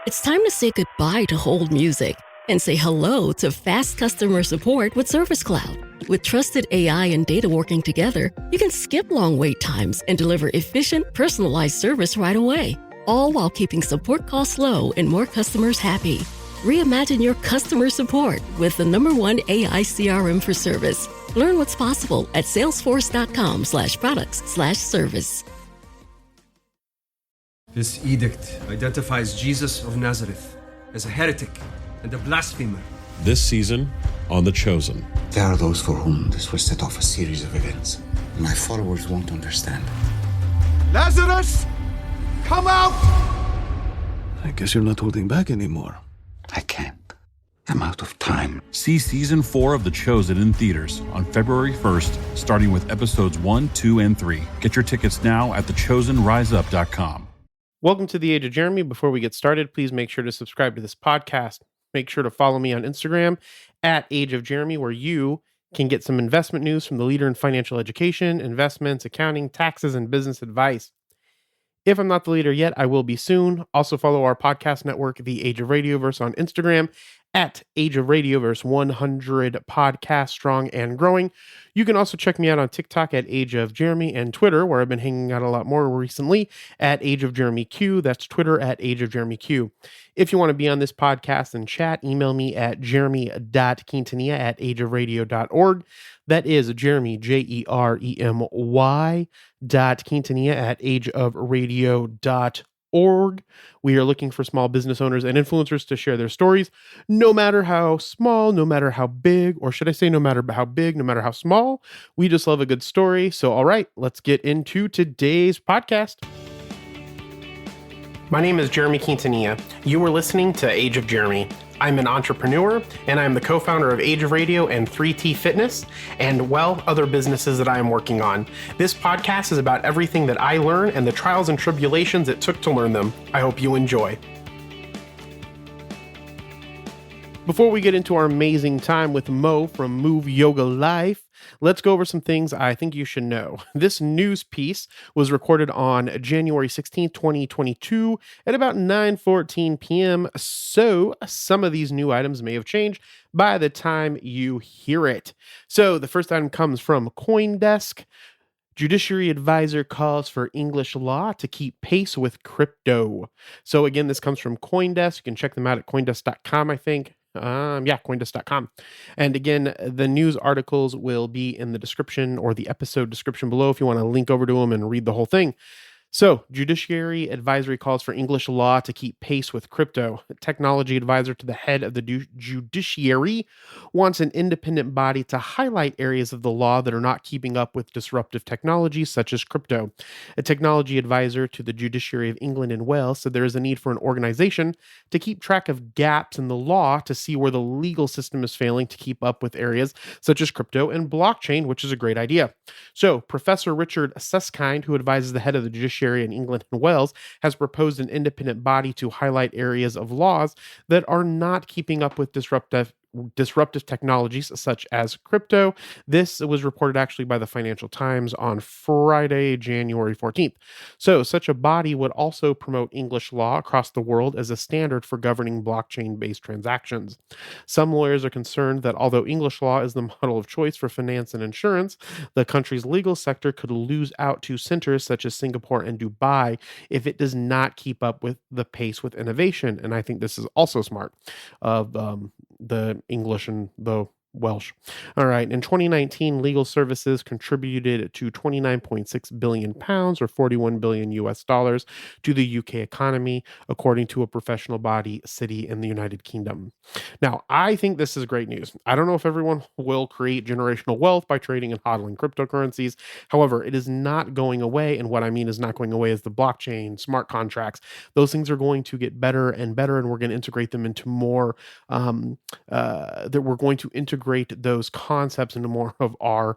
It's time to say goodbye to hold music and say hello to fast customer support with Service Cloud. With trusted AI and data working together, you can skip long wait times and deliver efficient, personalized service right away, all while keeping support costs low and more customers happy. Reimagine your customer support with the #1 AI CRM for service. Learn what's possible at salesforce.com/products/service. This edict identifies Jesus of Nazareth as a heretic and a blasphemer. This season on The Chosen. There are those for whom this will set off a series of events my followers won't understand. Lazarus, come out! I guess you're not holding back anymore. I can't. I'm out of time. See Season 4 of The Chosen in theaters on February 1st, starting with episodes 1, 2, and 3. Get your tickets now at thechosenriseup.com. Welcome to the Age of Jeremy. Before we get started, please make sure to subscribe to this podcast. Make sure to follow me on Instagram at Age of Jeremy, where you can get some investment news from the leader in financial education, investments, accounting, taxes, and business advice. If I'm not the leader yet, I will be soon. Also follow our podcast network, The Age of Radioverse, on Instagram at Age of Radioverse, 100 podcasts strong and growing. You can also check me out on TikTok at Age of Jeremy and Twitter, where I've been hanging out a lot more recently, at Age of Jeremy Q. That's Twitter at Age of Jeremy Q. If you want to be on this podcast and chat, email me at jeremy.quintanilla@ageofradio.org. That is Jeremy, Jeremy @ageofradio.org. We are looking for small business owners and influencers to share their stories, no matter how small, no matter how big, or should I say no matter how big, no matter how small. We just love a good story. So, all right, let's get into today's podcast. My name is Jeremy Quintanilla. You are listening to Age of Jeremy. I'm an entrepreneur, and I'm the co-founder of Age of Radio and 3T Fitness, and, well, other businesses that I am working on. This podcast is about everything that I learn and the trials and tribulations it took to learn them. I hope you enjoy. Before we get into our amazing time with Mo from Move Yoga Life, let's go over some things I think you should know. This news piece was recorded on January 16th, 2022 at about 9:14 p.m. So some of these new items may have changed by the time you hear it. So the first item comes from CoinDesk. Judiciary advisor calls for English law to keep pace with crypto. So again, this comes from CoinDesk. You can check them out at coindesk.com, I think. Coindesk.com. And again, the news articles will be in the description or the episode description below if you want to link over to them and read the whole thing. So, Judiciary advisory calls for English law to keep pace with crypto. A technology advisor to the head of the judiciary wants an independent body to highlight areas of the law that are not keeping up with disruptive technologies such as crypto. A technology advisor to the Judiciary of England and Wales said there is a need for an organization to keep track of gaps in the law to see where the legal system is failing to keep up with areas such as crypto and blockchain, which is a great idea. So, Professor Richard Susskind, who advises the head of the Judiciary in England and Wales, has proposed an independent body to highlight areas of laws that are not keeping up with disruptive technologies such as crypto. This was reported actually by the Financial Times on Friday, January 14th. So such a body would also promote English law across the world as a standard for governing blockchain-based transactions. Some lawyers are concerned that although English law is the model of choice for finance and insurance, the country's legal sector could lose out to centers such as Singapore and Dubai if it does not keep up with the pace with innovation. And I think this is also smart of the English and the Welsh. All right. In 2019, legal services contributed to 29.6 billion pounds or 41 billion US dollars to the UK economy, according to a professional body, City in the United Kingdom. Now, I think this is great news. I don't know if everyone will create generational wealth by trading and hodling cryptocurrencies. However, it is not going away. And what I mean is not going away is the blockchain, smart contracts. Those things are going to get better and better, and we're going to integrate them into more that we're going to integrate integrate those concepts into more of our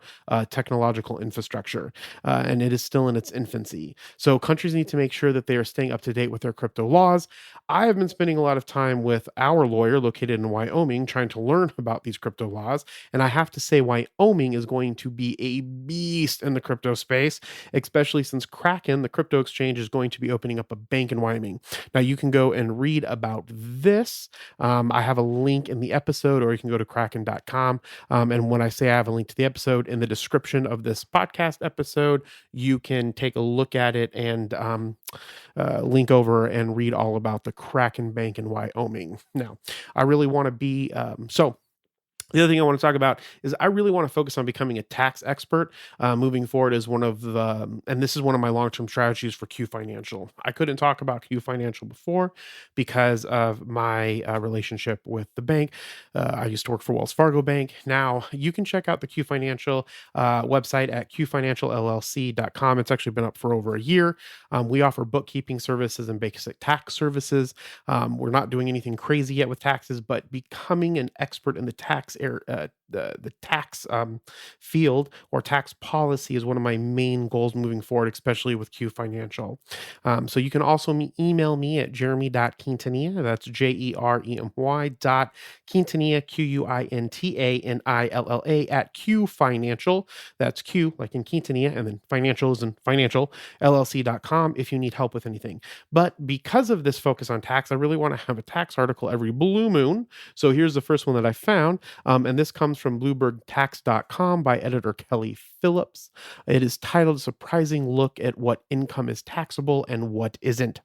technological infrastructure. And it is still in its infancy. So countries need to make sure that they are staying up to date with their crypto laws. I have been spending a lot of time with our lawyer located in Wyoming trying to learn about these crypto laws. And I have to say, Wyoming is going to be a beast in the crypto space, especially since Kraken, the crypto exchange, is going to be opening up a bank in Wyoming. Now, you can go and read about this. I have a link in the episode, or you can go to kraken.com. And when I say I have a link to the episode, in the description of this podcast episode, you can take a look at it and link over and read all about the Kraken Bank in Wyoming. Now, I really want to be the other thing I want to talk about is I really want to focus on becoming a tax expert moving forward as one of the, and this is one of my long-term strategies for Q Financial. I couldn't talk about Q Financial before because of my relationship with the bank. I used to work for Wells Fargo Bank. Now you can check out the Q Financial website at qfinancialllc.com. It's actually been up for over a year. We offer bookkeeping services and basic tax services. We're not doing anything crazy yet with taxes, but becoming an expert in the tax the tax field or tax policy is one of my main goals moving forward, especially with Q Financial. So you can also email me at jeremy.quintanilla. That's jeremy.quintanilla, QUINTANILLA at Q Financial. That's Q like in Quintanilla, and then financial is in financial, LLC.com if you need help with anything. But because of this focus on tax, I really want to have a tax article every blue moon. So here's the first one that I found. And this comes from BloombergTax.com by editor Kelly Phillips. It is titled Surprising Look at What Income is Taxable and What Isn't.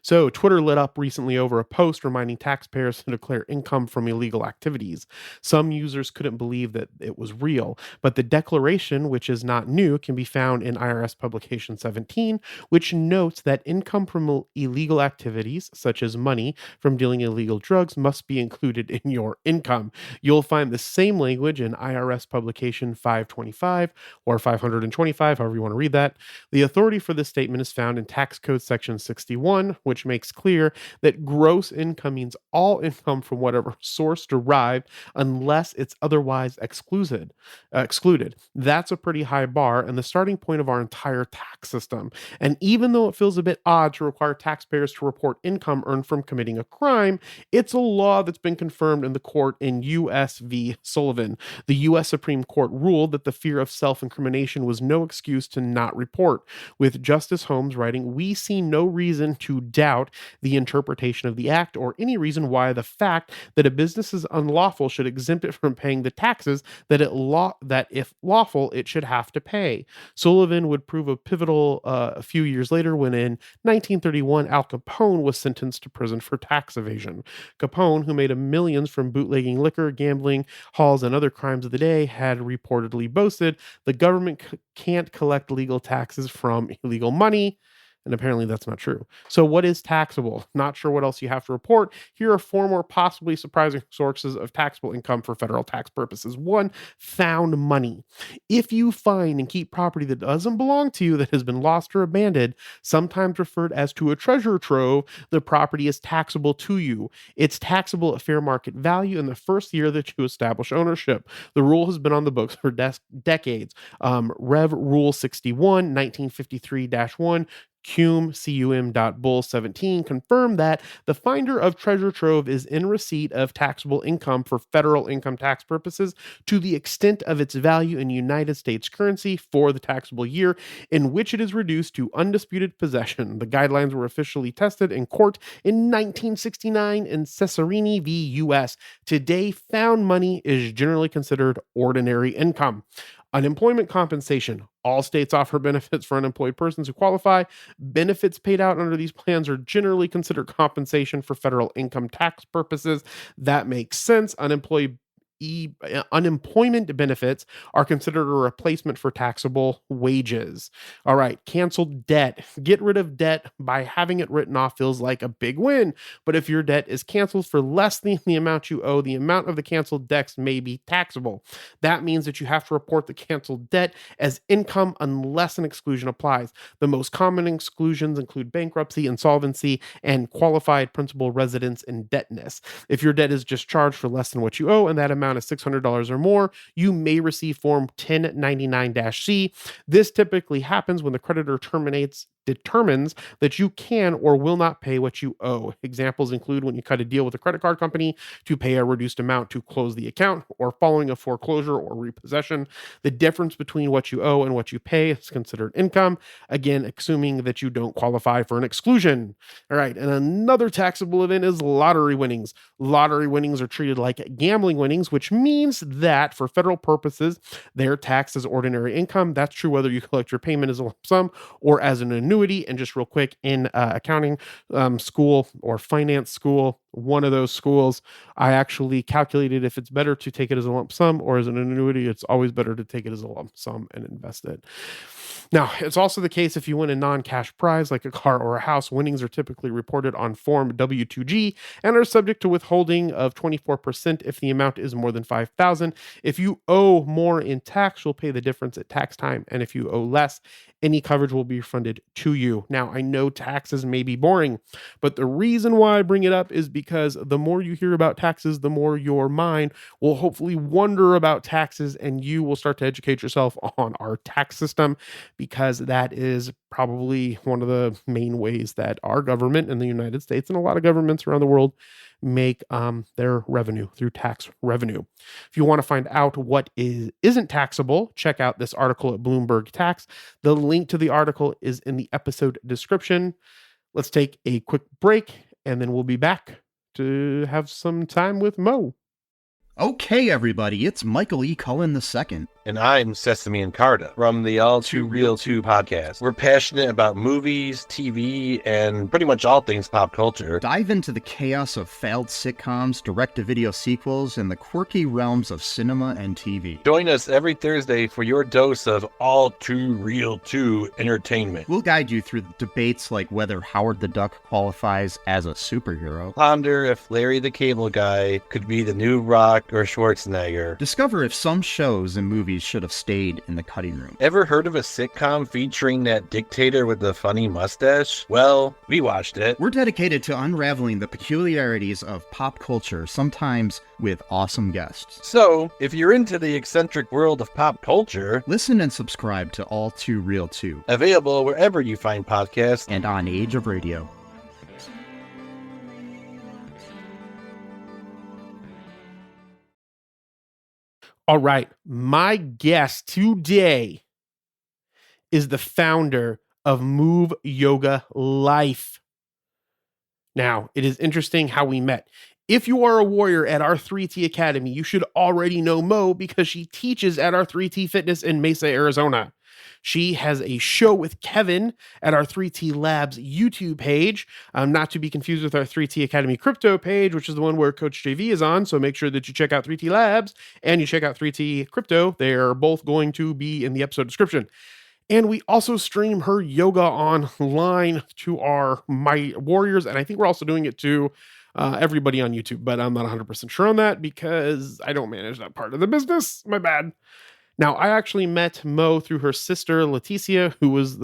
So Twitter lit up recently over a post reminding taxpayers to declare income from illegal activities. Some users couldn't believe that it was real, but the declaration, which is not new, can be found in IRS Publication 17, which notes that income from illegal activities, such as money from dealing illegal drugs, must be included in your income. You'll find the same language in IRS Publication 525 or 525, however you want to read that. The authority for this statement is found in Tax Code Section 61, which makes clear that gross income means all income from whatever source derived unless it's otherwise excluded. That's a pretty high bar and the starting point of our entire tax system. And even though it feels a bit odd to require taxpayers to report income earned from committing a crime, it's a law that's been confirmed in the court in U.S. v. Sullivan. The U.S. Supreme Court ruled that the fear of self-incrimination was no excuse to not report, with Justice Holmes writing, "We see no reason to doubt the interpretation of the act or any reason why the fact that a business is unlawful should exempt it from paying the taxes that if lawful it should have to pay." Sullivan would prove a pivotal a few years later when in 1931 Al Capone was sentenced to prison for tax evasion. Capone, who made millions from bootlegging liquor, gambling halls, and other crimes of the day, had reportedly boasted the government can't collect legal taxes from illegal money. And apparently that's not true. So what is taxable? Not sure what else you have to report. Here are four more possibly surprising sources of taxable income for federal tax purposes. One, found money. If you find and keep property that doesn't belong to you that has been lost or abandoned, sometimes referred as to a treasure trove, the property is taxable to you. It's taxable at fair market value in the first year that you establish ownership. The rule has been on the books for decades. Rev Rule 61, 1953-1, cum.bull17 confirmed that the finder of treasure trove is in receipt of taxable income for federal income tax purposes to the extent of its value in United States currency for the taxable year in which it is reduced to undisputed possession. The guidelines were officially tested in court in 1969 in Cesarini v. U.S. Today, found money is generally considered ordinary income. Unemployment compensation. All states offer benefits for unemployed persons who qualify. Benefits paid out under these plans are generally considered compensation for federal income tax purposes. That makes sense. Unemployment benefits are considered a replacement for taxable wages. All right, canceled debt. Get rid of debt by having it written off feels like a big win. But if your debt is canceled for less than the amount you owe, the amount of the canceled debts may be taxable. That means that you have to report the canceled debt as income unless an exclusion applies. The most common exclusions include bankruptcy, insolvency, and qualified principal residence indebtedness. If your debt is discharged for less than what you owe and that amount amount is $600 or more, you may receive Form 1099-C. This typically happens when the creditor determines that you can or will not pay what you owe. Examples include when you cut a deal with a credit card company to pay a reduced amount to close the account, or following a foreclosure or repossession. The difference between what you owe and what you pay is considered income, again, assuming that you don't qualify for an exclusion. All right, and another taxable event is lottery winnings. Lottery winnings are treated like gambling winnings, which means that for federal purposes, they're taxed as ordinary income. That's true whether you collect your payment as a lump sum or as an annuity. And just real quick, in accounting school or finance school, one of those schools, I actually calculated if it's better to take it as a lump sum or as an annuity. It's always better to take it as a lump sum and invest it. Now, it's also the case if you win a non-cash prize like a car or a house, winnings are typically reported on Form W2G and are subject to withholding of 24% if the amount is more than $5,000. If you owe more in tax, you'll pay the difference at tax time, and if you owe less, any coverage will be refunded to you. Now, I know taxes may be boring, but the reason why I bring it up is because the more you hear about taxes, the more your mind will hopefully wonder about taxes, and you will start to educate yourself on our tax system, because that is probably one of the main ways that our government in the United States and a lot of governments around the world make their revenue through tax revenue. If you want to find out what isn't taxable, check out this article at Bloomberg Tax. The link to the article is in the episode description. Let's take a quick break, and then we'll be back to have some time with Mo. Okay, everybody, it's Michael E. Cullen II. And I'm Sesame and Carta from the All Too Real 2 podcast. We're passionate about movies, TV, and pretty much all things pop culture. Dive into the chaos of failed sitcoms, direct-to-video sequels, and the quirky realms of cinema and TV. Join us every Thursday for your dose of All Too Real 2 entertainment. We'll guide you through debates like whether Howard the Duck qualifies as a superhero. Ponder if Larry the Cable Guy could be the new Rock or Schwarzenegger. Discover if some shows and movies should have stayed in the cutting room. Ever heard of a sitcom featuring that dictator with the funny mustache? Well, we watched it. We're dedicated to unraveling the peculiarities of pop culture, sometimes with awesome guests. So, if you're into the eccentric world of pop culture, listen and subscribe to All Too Real 2. Available wherever you find podcasts and on Age of Radio. All right, my guest today is the founder of Move Yoga Life. Now, it is interesting how we met. If you are a warrior at our 3T Academy, you should already know Mo because she teaches at our 3T Fitness in Mesa, Arizona. She has a show with Kevin at our 3T Labs YouTube page, not to be confused with our 3T Academy Crypto page, which is the one where Coach JV is on. So make sure that you check out 3T Labs and you check out 3T Crypto. They are both going to be in the episode description. And we also stream her yoga online to our My Warriors, and I think we're also doing it to everybody on YouTube, but I'm not 100% sure on that because I don't manage that part of the business. My bad. Now, I actually met Mo through her sister, Leticia, who was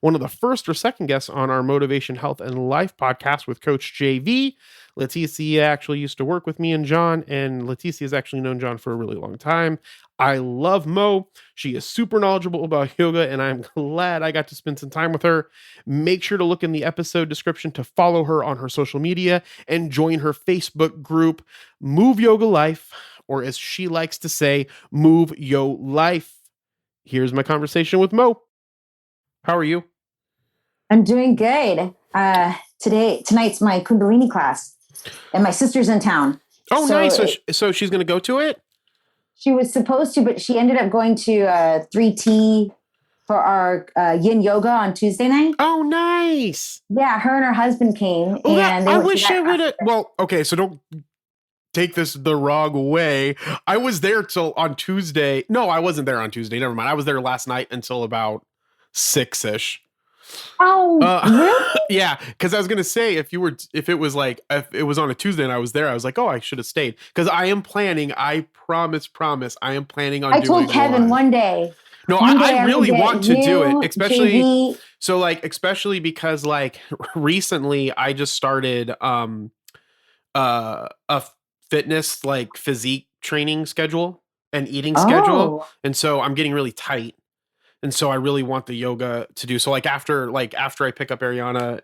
one of the first or second guests on our Motivation, Health, and Life podcast with Coach JV. Leticia actually used to work with me and John, and Leticia has actually known John for a really long time. I love Mo. She is super knowledgeable about yoga, and I'm glad I got to spend some time with her. Make sure to look in the episode description to follow her on her social media and join her Facebook group, Move Yoga Life, or as she likes to say, Move Yo Life. Here's my conversation with Mo. How are you? I'm doing good. Tonight's my Kundalini class, and my sister's in town. Oh, so nice. So she's going to go to it? She was supposed to, but she ended up going to 3T for our yin yoga on Tuesday night. Oh, nice. Yeah, her and her husband came. Oh, and I wish I would have. Well, okay, so don't take this the wrong way. I was there till on Tuesday. No, I wasn't there on Tuesday. Never mind. I was there last night until about 6-ish. Oh, really? Yeah, because I was gonna say if it was on a Tuesday and I was there, I was like, oh, I should have stayed because I am planning. I promise, I am planning on. I told Kevin one day. No, I really want to do it, especially especially because recently I just started a fitness physique training schedule and eating schedule. Oh, And so I'm getting really tight. And so I really want the yoga to do. So like after I pick up Ariana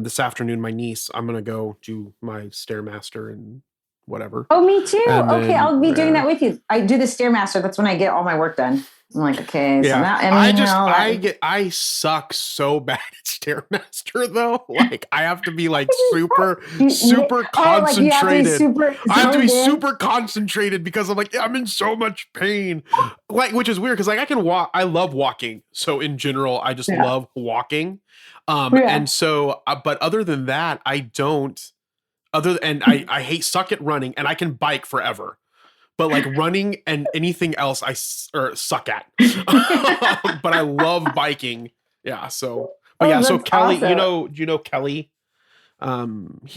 this afternoon, my niece, I'm gonna go do my Stairmaster and whatever. oh, me too. And Okay, then, I'll be doing yeah. that with you. I do the Stairmaster. That's when I get all my work done. I'm like, okay, so now, I suck so bad at Stairmaster though. Like I have to be like super concentrated. I have to be super concentrated because I'm in so much pain. Like, which is weird because like I can walk. I love walking. So in general, I just love walking. And so, but other than that, I don't. I suck at running, and I can bike forever. But like running and anything else, I suck at. But I love biking. Yeah. So, but yeah. So Kelly, awesome. you know Kelly,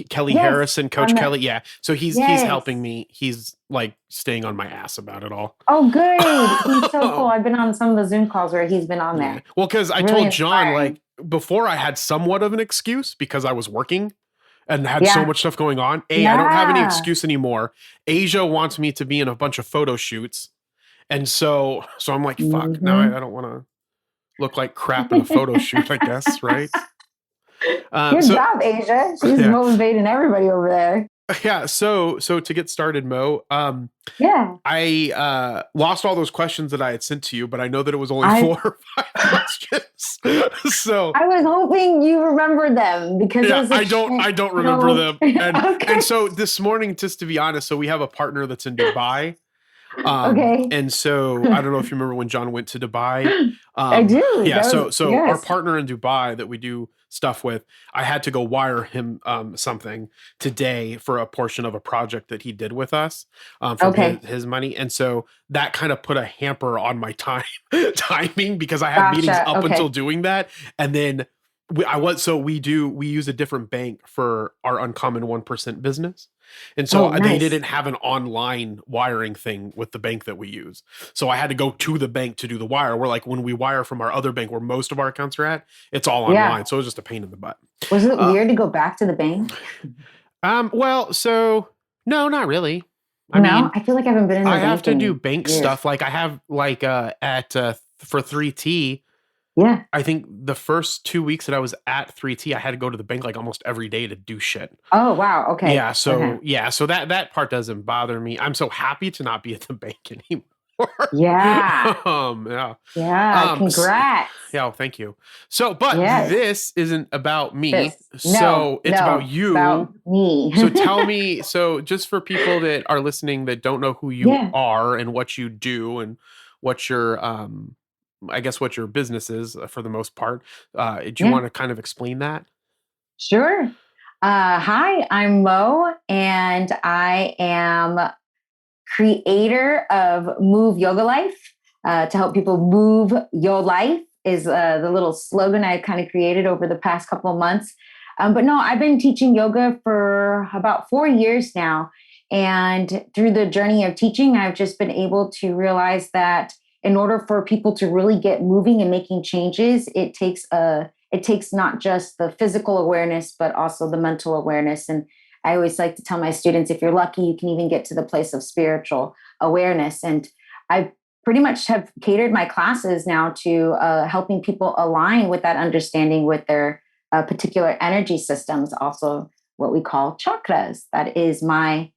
Kelly Harrison, Coach Kelly. Yeah. So he's helping me. He's like staying on my ass about it all. Oh, good. He's so cool. I've been on some of the Zoom calls where he's been on there. Yeah. Well, because I told John like before I had somewhat of an excuse because I was working and had so much stuff going on. I don't have any excuse anymore. Asia wants me to be in a bunch of photo shoots. And so I'm like, fuck, now I don't want to look like crap in a photo shoot, I guess, right? Good job, Asia. She's motivating everybody over there. Yeah. So to get started, Mo, I lost all those questions that I had sent to you, but I know that it was only 4 or 5 questions. So I was hoping you remembered them because I don't remember them. And so this morning, just to be honest, so we have a partner that's in Dubai. And so I don't know if you remember when John went to Dubai. I do. Yeah. So our partner in Dubai that we do stuff with, I had to go wire him something today for a portion of a project that he did with us from his money. And so that kind of put a hamper on my timing because I had meetings up until doing that. And then we use a different bank for our Uncommon 1% business. And so they didn't have an online wiring thing with the bank that we use. So I had to go to the bank to do the wire. We're like, when we wire from our other bank where most of our accounts are at, it's all online. So it was just a pain in the butt. Was it weird to go back to the bank? Well, so no, not really. I mean, I feel like I haven't been in the bank. I have to do bank stuff. Like I have like for 3T. Yeah. I think the first 2 weeks that I was at 3T, I had to go to the bank like almost every day to do shit. Oh, wow. Okay. Yeah. So so that part doesn't bother me. I'm so happy to not be at the bank anymore. Yeah. Yeah. Congrats. Yeah. Thank you. So, but this isn't about me. It's about you. About me. So tell me, so just for people that are listening that don't know who you are and what you do and what your I guess what your business is for the most part. Do you want to kind of explain that? Sure. Hi, I'm Mo, and I am creator of Move Yoga Life. To help people move your life is the little slogan I kind of created over the past couple of months. But no, I've been teaching yoga for about 4 years now. And through the journey of teaching, I've just been able to realize that in order for people to really get moving and making changes, it takes not just the physical awareness, but also the mental awareness. And I always like to tell my students, if you're lucky, you can even get to the place of spiritual awareness. And I pretty much have catered my classes now to helping people align with that understanding with their particular energy systems, also what we call chakras. That is my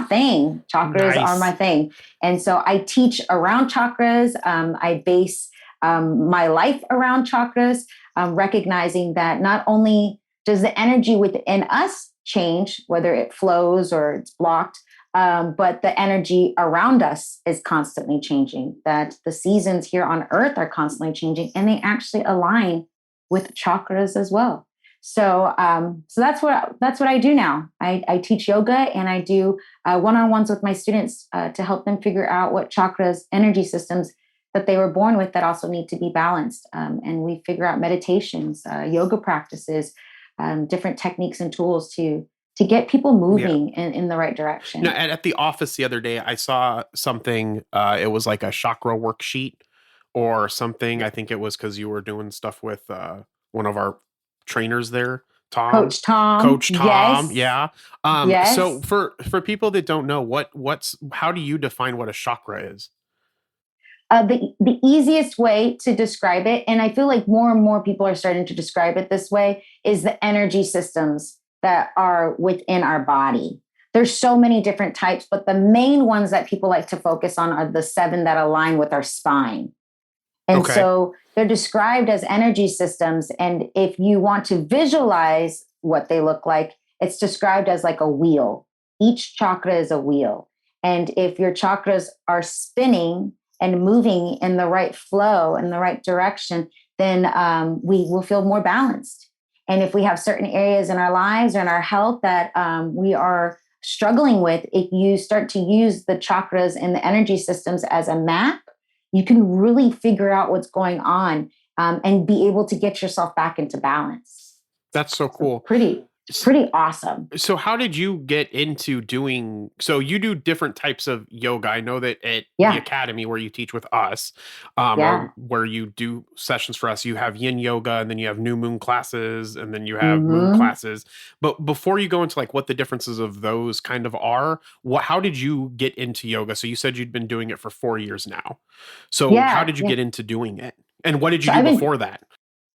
thing. Chakras are my thing. And so I teach around chakras. I base my life around chakras, recognizing that not only does the energy within us change, whether it flows or it's blocked, but the energy around us is constantly changing, that the seasons here on Earth are constantly changing, and they actually align with chakras as well. So that's what I do now. I teach yoga, and I do one-on-ones with my students to help them figure out what chakras, energy systems that they were born with that also need to be balanced. And we figure out meditations, yoga practices, different techniques and tools to get people moving in the right direction. Now, at the office the other day, I saw something. It was like a chakra worksheet or something. I think it was because you were doing stuff with one of our trainers there Tom. Coach Tom. Coach Tom. Yes. Yeah. Yes. So for people that don't know, how do you define what a chakra is? The easiest way to describe it, and I feel like more and more people are starting to describe it this way, is the energy systems that are within our body. There's so many different types, but the main ones that people like to focus on are the 7 that align with our spine. And so they're described as energy systems. And if you want to visualize what they look like, it's described as like a wheel. Each chakra is a wheel. And if your chakras are spinning and moving in the right flow, in the right direction, then we will feel more balanced. And if we have certain areas in our lives or in our health that we are struggling with, if you start to use the chakras and the energy systems as a map, you can really figure out what's going on and be able to get yourself back into balance. That's so cool. Pretty awesome. So how did you get into doing, so you do different types of yoga. I know that at the academy where you teach with us, or where you do sessions for us, you have yin yoga, and then you have new moon classes, and then you have moon classes. But before you go into like what the differences of those kind of are, how did you get into yoga? So you said you'd been doing it for 4 years now. So how did you get into doing it? And what did you do before that?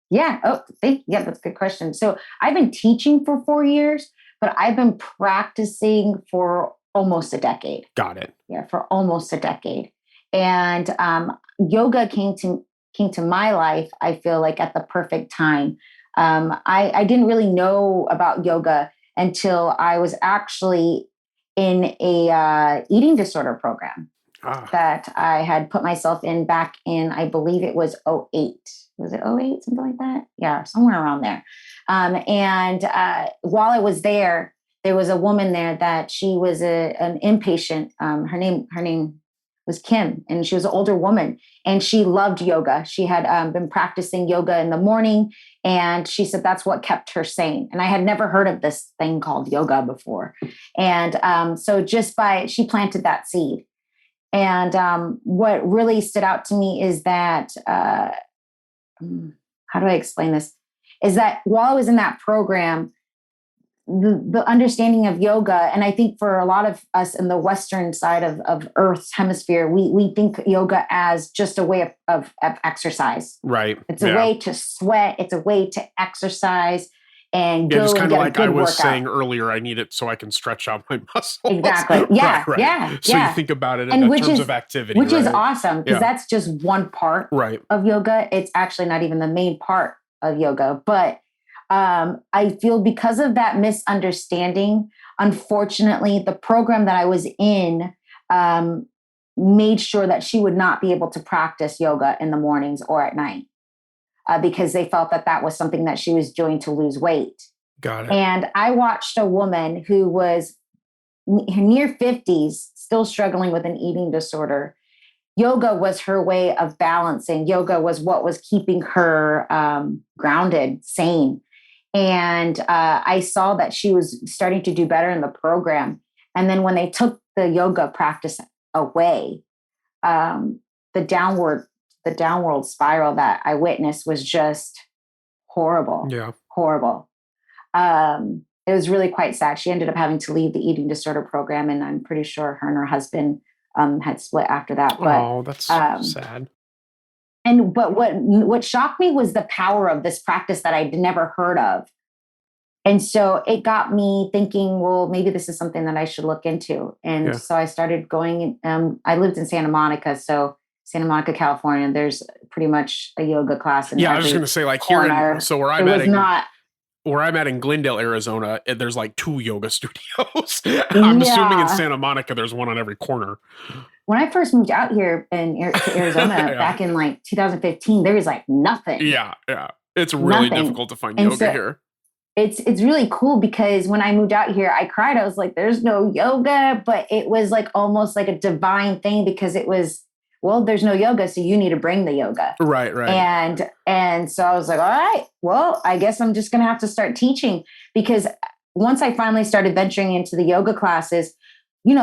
Yeah. That's a good question. So I've been teaching for 4 years, but I've been practicing for almost a decade. Got it. Yeah, for almost a decade. And yoga came to my life, I feel like, at the perfect time. I didn't really know about yoga until I was actually in a eating disorder program that I had put myself in back in, I believe it was 2008. Was it 2008, something like that? Yeah, somewhere around there. And while I was there was a woman there that she was an inpatient. Her name was Kim, and she was an older woman, and she loved yoga. She had been practicing yoga in the morning, and she said that's what kept her sane. And I had never heard of this thing called yoga before. And so she planted that seed. And what really stood out to me is that, how do I explain this? Is that while I was in that program, the understanding of yoga, and I think for a lot of us in the Western side of Earth's hemisphere, we think yoga as just a way of exercise. Right. It's a way to sweat. It's a way to exercise and go just and kind get of like a good I was workout. saying earlier, I need it so I can stretch out my muscles. Exactly. Yeah. Right. Yeah. So you think about it in terms of activity. Which is awesome, because that's just one part of yoga. It's actually not even the main part of yoga. But I feel because of that misunderstanding, unfortunately, the program that I was in made sure that she would not be able to practice yoga in the mornings or at night. Because they felt that was something that she was doing to lose weight. Got it. And I watched a woman who was near 50s, still struggling with an eating disorder. Yoga was her way of balancing. Yoga was what was keeping her grounded, sane. And I saw that she was starting to do better in the program. And then when they took the yoga practice away, the downward spiral that I witnessed was just horrible. Yeah. Horrible. It was really quite sad. She ended up having to leave the eating disorder program, and I'm pretty sure her and her husband had split after that. But, that's sad. But what shocked me was the power of this practice that I'd never heard of. And so it got me thinking, well, maybe this is something that I should look into. And so I started going. I lived in Santa Monica, California. There's pretty much a yoga class. I was just going to say, like corner. Here, so where I'm at in Glendale, Arizona, there's like 2 yoga studios. I'm assuming in Santa Monica, there's one on every corner. When I first moved out here to Arizona back in like 2015, there was like nothing. Yeah. It's really difficult to find yoga here. It's really cool because when I moved out here, I cried. I was like, there's no yoga, but it was like almost like a divine thing because it was, well, there's no yoga, so you need to bring the yoga. Right. And so I was like, all right, well, I guess I'm just going to have to start teaching, because once I finally started venturing into the yoga classes,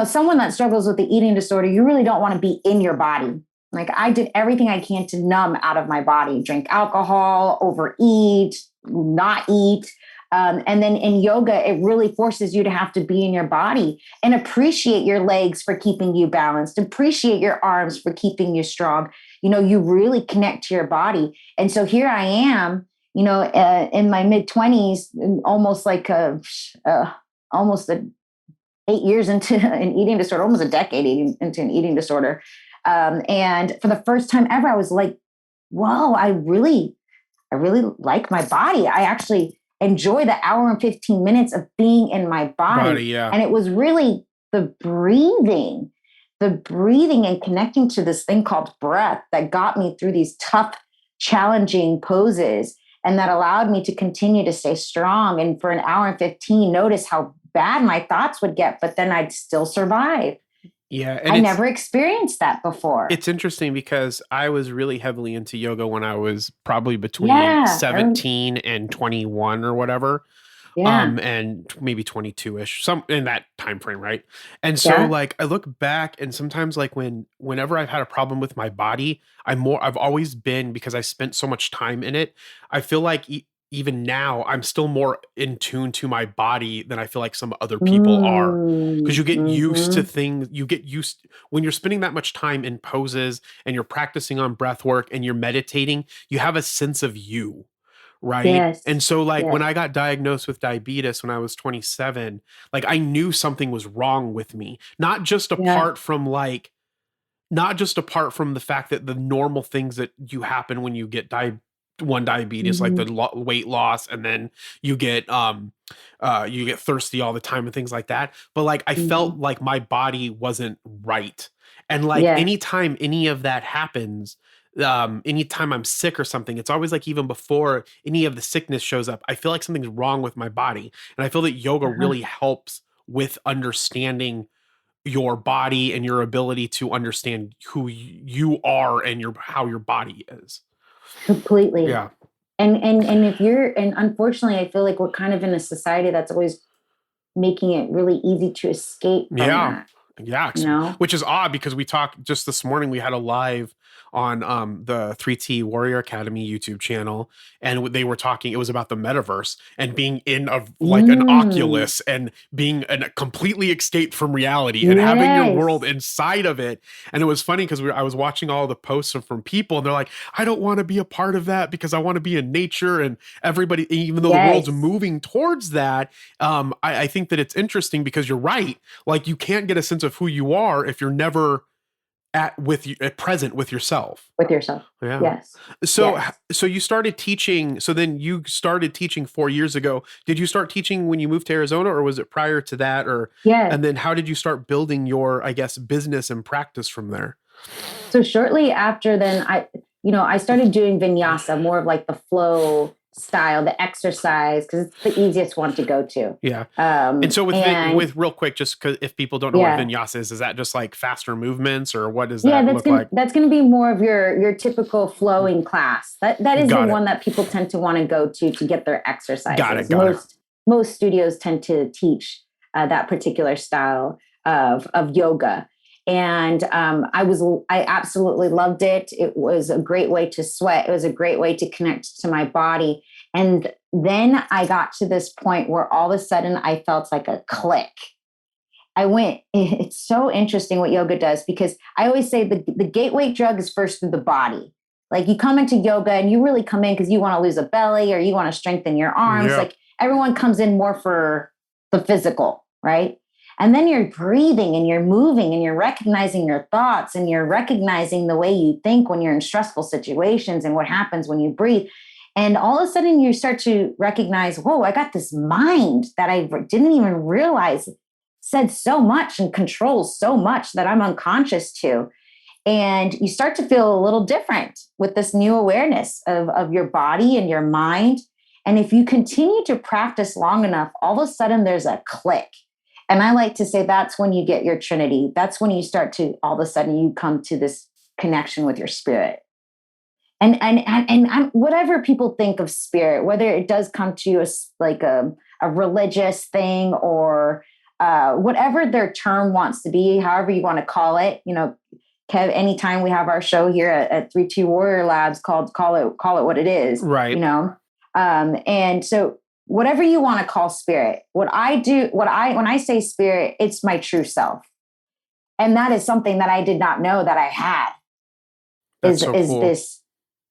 someone that struggles with the eating disorder, you really don't want to be in your body. Like I did everything I can to numb out of my body, drink alcohol, overeat, not eat. And then in yoga, it really forces you to have to be in your body and appreciate your legs for keeping you balanced, appreciate your arms for keeping you strong. You really connect to your body. And so here I am, in my mid-20s, almost like almost 8 years into an eating disorder, almost a decade into an eating disorder. And for the first time ever, I was like, whoa, I really like my body. I actually enjoy the hour and 15 minutes of being in my body. Yeah. And it was really the breathing and connecting to this thing called breath that got me through these tough, challenging poses. And that allowed me to continue to stay strong. And for an hour and 15, notice how bad my thoughts would get, but then I'd still survive. Yeah. And I never experienced that before. It's interesting because I was really heavily into yoga when I was probably between 17 and 21 or whatever. Yeah. And maybe 22-ish, some in that time frame, right? And so like I look back and sometimes like whenever I've had a problem with my body, I've always been, because I spent so much time in it, I feel like even now I'm still more in tune to my body than I feel like some other people are, because you get used to things. You get used when you're spending that much time in poses and you're practicing on breath work and you're meditating, you have a sense of you. Right. Yes. And so like when I got diagnosed with diabetes when I was 27, like I knew something was wrong with me, not just apart from the fact that the normal things that you happen when you get diabetes, like the weight loss, and then you get thirsty all the time and things like that. But like I felt like my body wasn't right. And like anytime any of that happens, anytime I'm sick or something, it's always like even before any of the sickness shows up, I feel like something's wrong with my body. And I feel that yoga really helps with understanding your body and your ability to understand who you are and how your body is. Completely. Yeah. And unfortunately, I feel like we're kind of in a society that's always making it really easy to escape from that. Yeah. Which is odd because we talked just this morning, we had a live on the 3T Warrior Academy YouTube channel, and they were talking, it was about the metaverse and being in an Oculus and being completely escaped from reality and having your world inside of it. And it was funny because I was watching all the posts from people and they're like, I don't want to be a part of that because I want to be in nature, and everybody, even though the world's moving towards that, I think that it's interesting because you're right. Like you can't get a sense of who you are if you're never present with yourself. Yeah. Yes. So you started teaching. So then you started teaching 4 years ago. Did you start teaching when you moved to Arizona, or was it prior to that? And then how did you start building your, I guess, business and practice from there? So shortly after then, I started doing vinyasa, more of like the flow style, the exercise, because it's the easiest one to go to. Yeah. And so with real quick, just because if people don't know what vinyasa is that just like faster movements, or what does that look like? That's going to be more of your typical flowing class. That is the one that people tend to want to go to get their exercises. Got it. Most studios tend to teach that particular style of yoga. And I absolutely loved it. It was a great way to sweat. It was a great way to connect to my body. And then I got to this point where all of a sudden I felt like a click. It's so interesting what yoga does, because I always say the gateway drug is first through the body. Like you come into yoga and you really come in because you want to lose a belly or you want to strengthen your arms. Yeah. Like everyone comes in more for the physical, right? And then you're breathing and you're moving and you're recognizing your thoughts and you're recognizing the way you think when you're in stressful situations and what happens when you breathe. And all of a sudden you start to recognize, whoa, I got this mind that I didn't even realize said so much and controls so much that I'm unconscious to. And you start to feel a little different with this new awareness of your body and your mind. And if you continue to practice long enough, all of a sudden there's a click. And I like to say that's when you get your Trinity. That's when you start to, all of a sudden you come to this connection with your spirit. And whatever people think of spirit, whether it does come to you as like a religious thing or whatever their term wants to be, however you want to call it, Kev, anytime we have our show here at 3-2 Warrior Labs called Call It What It Is, right? And so whatever you want to call spirit. When I say spirit, it's my true self. And that is something that I did not know that I had. That's so cool.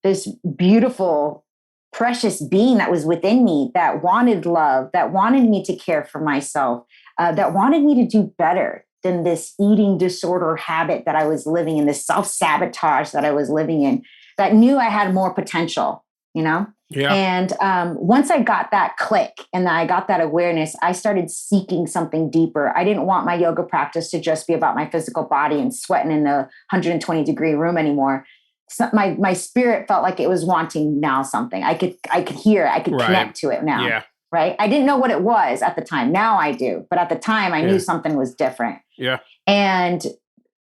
This beautiful, precious being that was within me, that wanted love, that wanted me to care for myself, that wanted me to do better than this eating disorder habit that I was living in, this self-sabotage that I was living in, that knew I had more potential, Yeah. And once I got that click and I got that awareness, I started seeking something deeper. I didn't want my yoga practice to just be about my physical body and sweating in a 120-degree room anymore. So my spirit felt like it was wanting now something. I could hear it. I could connect to it now. Yeah. Right. I didn't know what it was at the time. Now I do. But at the time I knew something was different. Yeah. And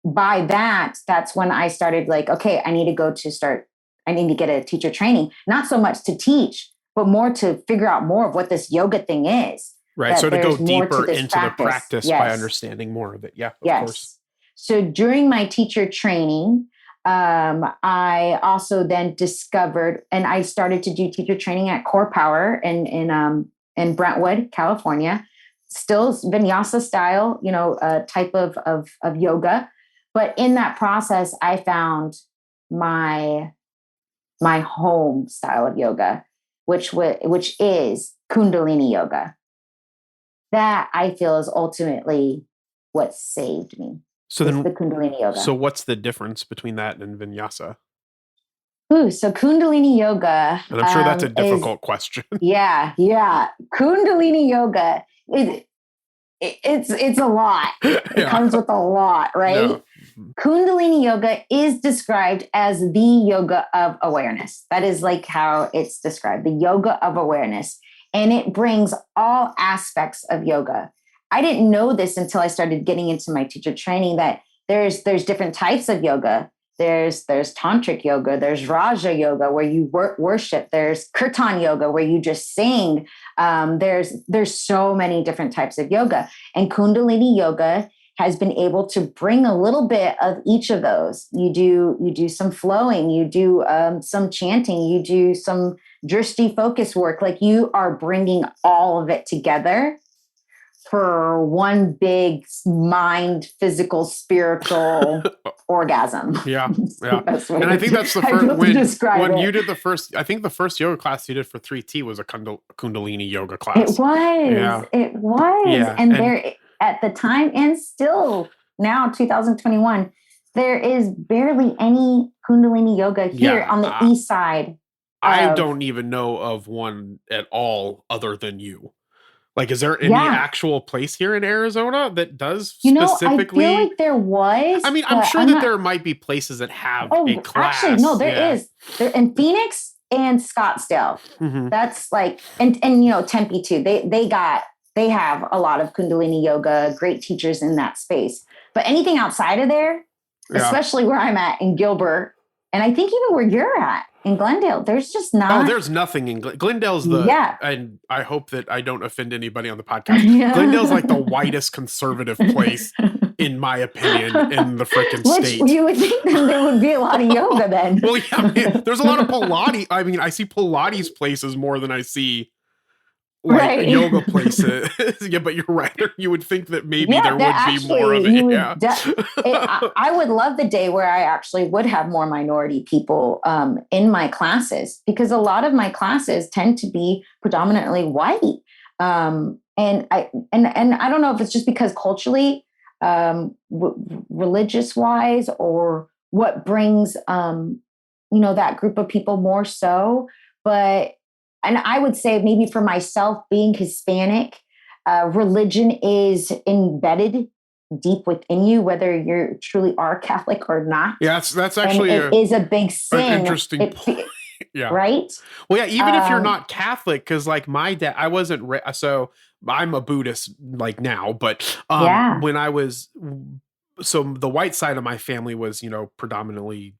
by that's when I started like, okay, I need to get a teacher training, not so much to teach, but more to figure out more of what this yoga thing is. Right. So to go deeper into practice. the practice by understanding more of it. Yeah. Of course. So during my teacher training, I also then discovered, and I started to do teacher training at Core Power in Brentwood, California, still vinyasa style, type of yoga. But in that process, I found my home style of yoga, which is Kundalini yoga. That I feel is ultimately what saved me. So then, the Kundalini yoga. So what's the difference between that and vinyasa? So Kundalini yoga. And I'm sure that's a difficult question. Yeah. Kundalini yoga, it's a lot. It comes with a lot, right? Yeah. Kundalini yoga is described as the yoga of awareness. That is like how it's described, the yoga of awareness. And it brings all aspects of yoga. I didn't know this until I started getting into my teacher training, that there's different types of yoga. There's tantric yoga. There's Raja yoga where you worship. There's kirtan yoga where you just sing. There's so many different types of yoga, and Kundalini yoga has been able to bring a little bit of each of those. You do some flowing. You do some chanting. You do some drishti focus work. Like you are bringing all of it together for one big mind, physical, spiritual orgasm. Yeah. And I think that's the first, when you did the first, I think the first yoga class you did for 3T was a Kundalini yoga class. It was. Yeah. It was. Yeah. And there, at the time, and still now, 2021, there is barely any Kundalini yoga here on the east side. I don't even know of one at all other than you. Like, is there any actual place here in Arizona that does specifically? I feel like there was. I mean, I'm sure that there might be places that have a class. Actually, no, there is. There in Phoenix and Scottsdale. Mm-hmm. That's like, and Tempe too. They have a lot of Kundalini yoga, great teachers in that space. But anything outside of there, especially where I'm at in Gilbert, and I think even where you're at in Glendale, there's just not. Oh, there's nothing in Glendale's and I hope that I don't offend anybody on the podcast. Yeah. Glendale's like the whitest conservative place, in my opinion, in the freaking state. You would think that there would be a lot of yoga then. Well, yeah, I mean, there's a lot of Pilates. I mean, I see Pilates places more than I see yoga places. Yeah, but you're right. You would think that maybe there would be more of it. I would love the day where I actually would have more minority people in my classes, because a lot of my classes tend to be predominantly white. And I don't know if it's just because culturally, religious wise, or what brings that group of people more so, but. And I would say maybe for myself, being Hispanic, religion is embedded deep within you, whether you truly are Catholic or not. Yeah, that's actually it is a big sin. An interesting point. Yeah. Right? Well, yeah, even if you're not Catholic, because like my dad, I wasn't, so I'm a Buddhist like now, but when I was, so the white side of my family was, predominantly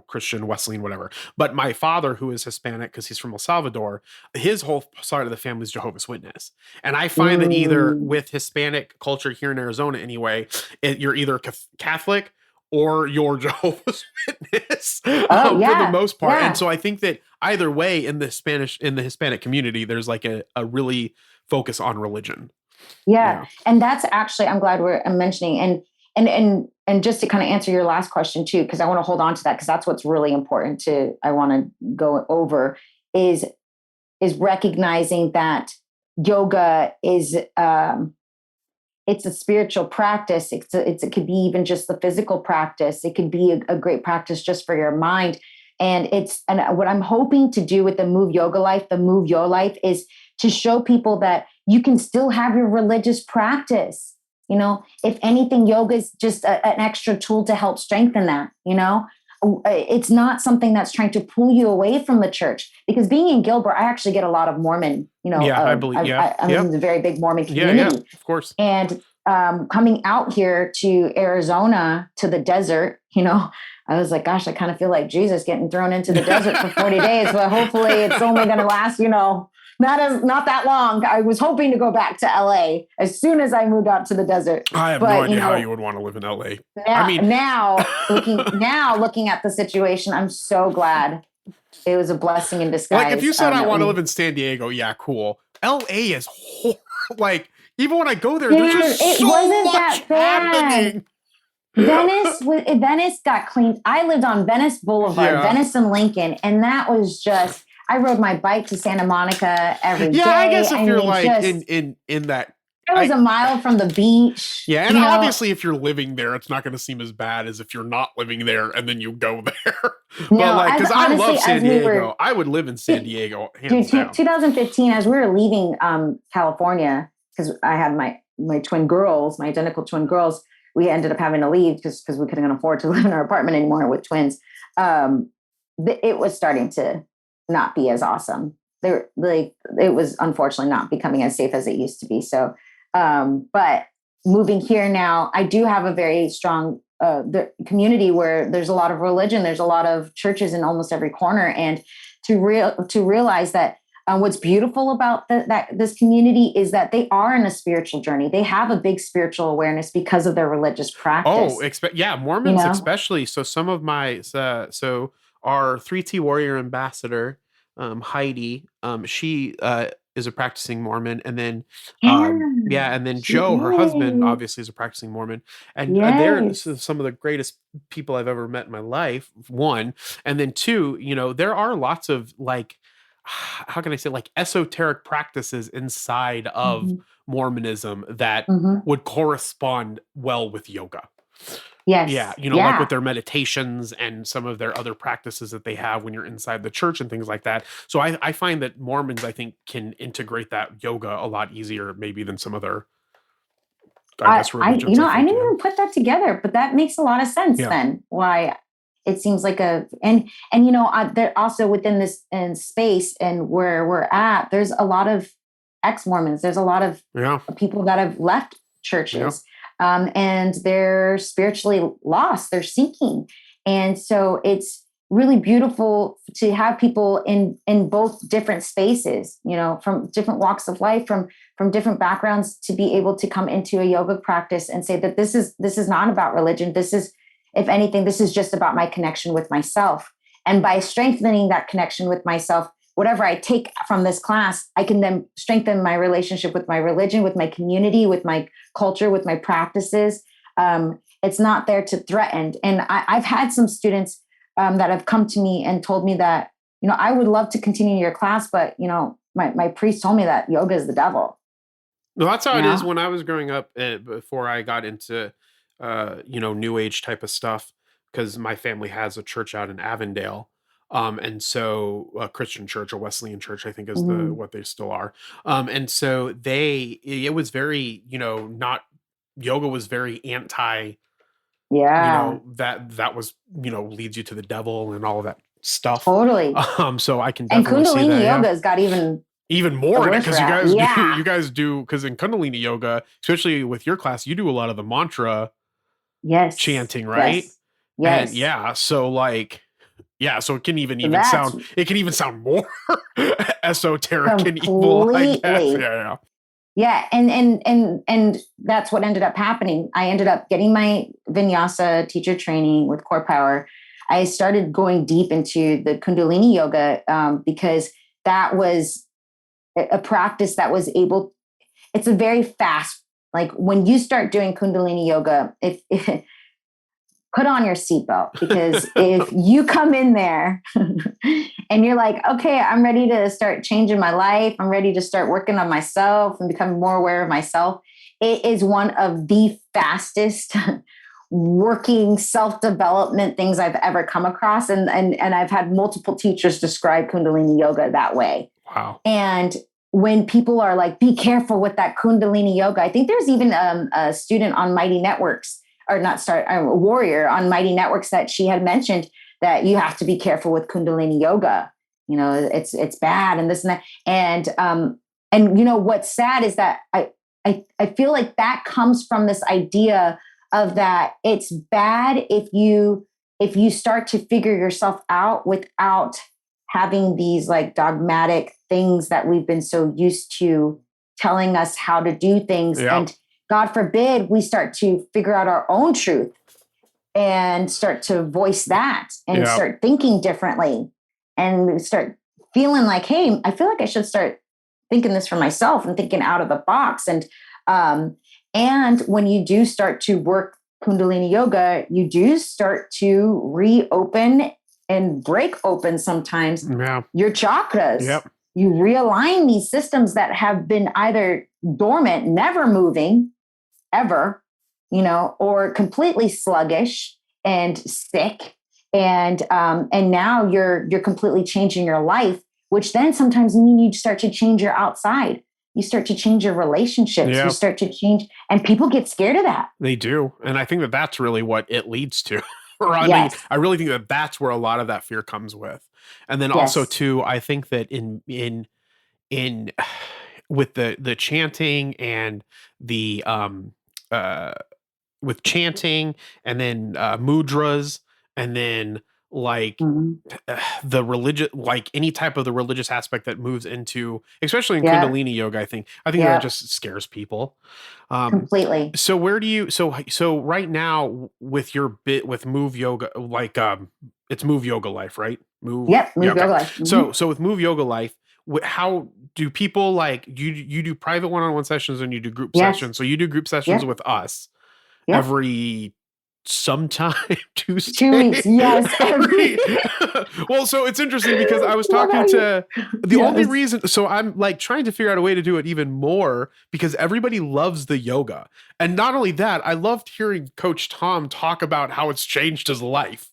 Christian, Wesleyan, whatever. But my father, who is Hispanic because he's from El Salvador, his whole side of the family is Jehovah's Witness. And I find that either with Hispanic culture here in Arizona anyway, you're either Catholic or you're Jehovah's Witness for the most part. Yeah. And so I think that either way, in the Hispanic community, there's like a really focus on religion. Yeah. And that's actually, I'm glad I'm mentioning, and just to kind of answer your last question too, because I want to hold on to that, because that's what's really important I want to go over is recognizing that yoga is, it's a spiritual practice. It could be even just the physical practice. It could be a great practice just for your mind. And what I'm hoping to do with the Move Yoga Life, the Move Your Life, is to show people that you can still have your religious practice. You know, if anything, yoga is just an extra tool to help strengthen that. You know, it's not something that's trying to pull you away from the church, because being in Gilbert, I actually get a lot of Mormon, I believe, I'm in a very big Mormon community. Yeah, of course. And coming out here to Arizona, to the desert, I was like, gosh, I kind of feel like Jesus getting thrown into the desert for 40 days, but hopefully it's only going to last, not that long. I was hoping to go back to LA as soon as I moved out to the desert. I have no idea how you would want to live in LA. Now looking at the situation, I'm so glad it was a blessing in disguise. Like if you said I want to live in San Diego, yeah, cool. LA is like, even when I go there, there's just so much happening. Venice got cleaned. I lived on Venice Boulevard, Venice and Lincoln, and that was just, I rode my bike to Santa Monica every day. Yeah, I guess if you're in that. It was a mile from the beach. Yeah, and obviously if you're living there, it's not going to seem as bad as if you're not living there and then you go there. But because I love San Diego. I would live in San Diego, hands down. 2015, as we were leaving California, because I had my twin girls, my identical twin girls, we ended up having to leave because we couldn't afford to live in our apartment anymore with twins. It was starting to not be as awesome. It was unfortunately not becoming as safe as it used to be. So, but moving here now, I do have a very strong community where there's a lot of religion. There's a lot of churches in almost every corner. And to realize that what's beautiful about this community is that they are in a spiritual journey. They have a big spiritual awareness because of their religious practice. Mormons especially. So some of my, our 3T Warrior ambassador, Heidi, she is a practicing Mormon, and then and then Joe, her husband, obviously is a practicing Mormon, and they're some of the greatest people I've ever met in my life. One, and then two, there are lots of how can I say, esoteric practices inside of Mormonism that would correspond well with yoga. Yes. Yeah. Like with their meditations and some of their other practices that they have when you're inside the church and things like that. So I find that Mormons, I think, can integrate that yoga a lot easier maybe than some other, religions. I didn't even put that together, but that makes a lot of sense then. Why it seems like there also within this space and where we're at, there's a lot of ex-Mormons. There's a lot of people that have left churches. And they're spiritually lost, they're seeking. And so it's really beautiful to have people in both different spaces, from different walks of life, from different backgrounds, to be able to come into a yoga practice and say that this is not about religion. This is, if anything, this is just about my connection with myself. And by strengthening that connection with myself, whatever I take from this class, I can then strengthen my relationship with my religion, with my community, with my culture, with my practices. It's not there to threaten. And I've had some students that have come to me and told me that, I would love to continue your class, but, my priest told me that yoga is the devil. No, that's how it is when I was growing up, before I got into, New Age type of stuff, because my family has a church out in Avondale. And so a Christian church, a Wesleyan church, I think is what they still are. And so it was very, yoga was very anti, that was, leads you to the devil and all of that stuff. Totally. So I can definitely see that. And Kundalini yoga's got even more in it, because you guys do, because in Kundalini yoga, especially with your class, you do a lot of the mantra chanting, right? Yes. And so it can even sound more esoteric and evil, I guess. Yeah. And that's what ended up happening. I ended up getting my vinyasa teacher training with Core Power. I started going deep into the Kundalini yoga because that was a practice that was it's a very fast, like when you start doing Kundalini yoga, if put on your seatbelt, because if you come in there and you're like, okay, I'm ready to start changing my life, I'm ready to start working on myself and becoming more aware of myself, it is one of the fastest working self-development things I've ever come across. And I've had multiple teachers describe Kundalini yoga that way. Wow. And when people are like, be careful with that Kundalini yoga, I think there's even a student on Mighty Networks, or not a warrior on Mighty Networks, that she had mentioned that you have to be careful with Kundalini yoga. You know, it's bad and this and that. And you know, what's sad is that I feel like that comes from this idea of that it's bad if you start to figure yourself out without having these like dogmatic things that we've been so used to telling us how to do things. Yeah. And God forbid we start to figure out our own truth and start to voice that and start thinking differently and start feeling like, hey, I feel like I should start thinking this for myself and thinking out of the box. And when you do start to work Kundalini yoga, you do start to reopen and break open sometimes your chakras. Yep. You realign these systems that have been either dormant, never moving, ever, you know, or completely sluggish and sick. And now you're completely changing your life, which then sometimes means you start to change your outside. You start to change your relationships. Yeah. You start to change, and people get scared of that. They do. And I think that that's really what it leads to. I Yes. mean, I really think that that's where a lot of that fear comes with. And then Yes. also too, I think that in with the chanting and the with chanting and then mudras and then like the religious, like any type of the religious aspect that moves into, especially in Kundalini yoga, I think that just scares people. Completely. So where do you, so right now with your bit with Move Yoga, like, it's Move Yoga Life, right? Move Yoga Life. Mm-hmm. So with Move Yoga Life, how do people like, you do private one-on-one sessions and you do group sessions. So you do group sessions with us every sometime Tuesday. 2 weeks. Yes. Well, so it's interesting because I was talking to the only reason. So I'm like trying to figure out a way to do it even more because everybody loves the yoga. And not only that, I loved hearing Coach Tom talk about how it's changed his life.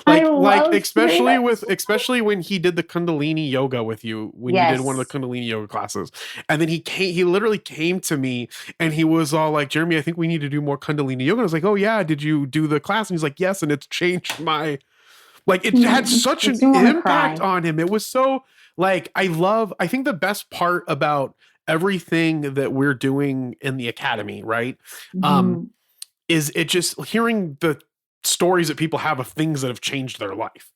Especially when he did the Kundalini yoga with you, when you did one of the Kundalini yoga classes. And then he literally came to me and he was all like, Jeremy, I think we need to do more Kundalini yoga. And I was like, oh yeah, did you do the class? And he's like, yes. And it's changed my, like, it had such an impact on him. It was so like, I think the best part about everything that we're doing in the academy, right? Is it just hearing the stories that people have of things that have changed their life.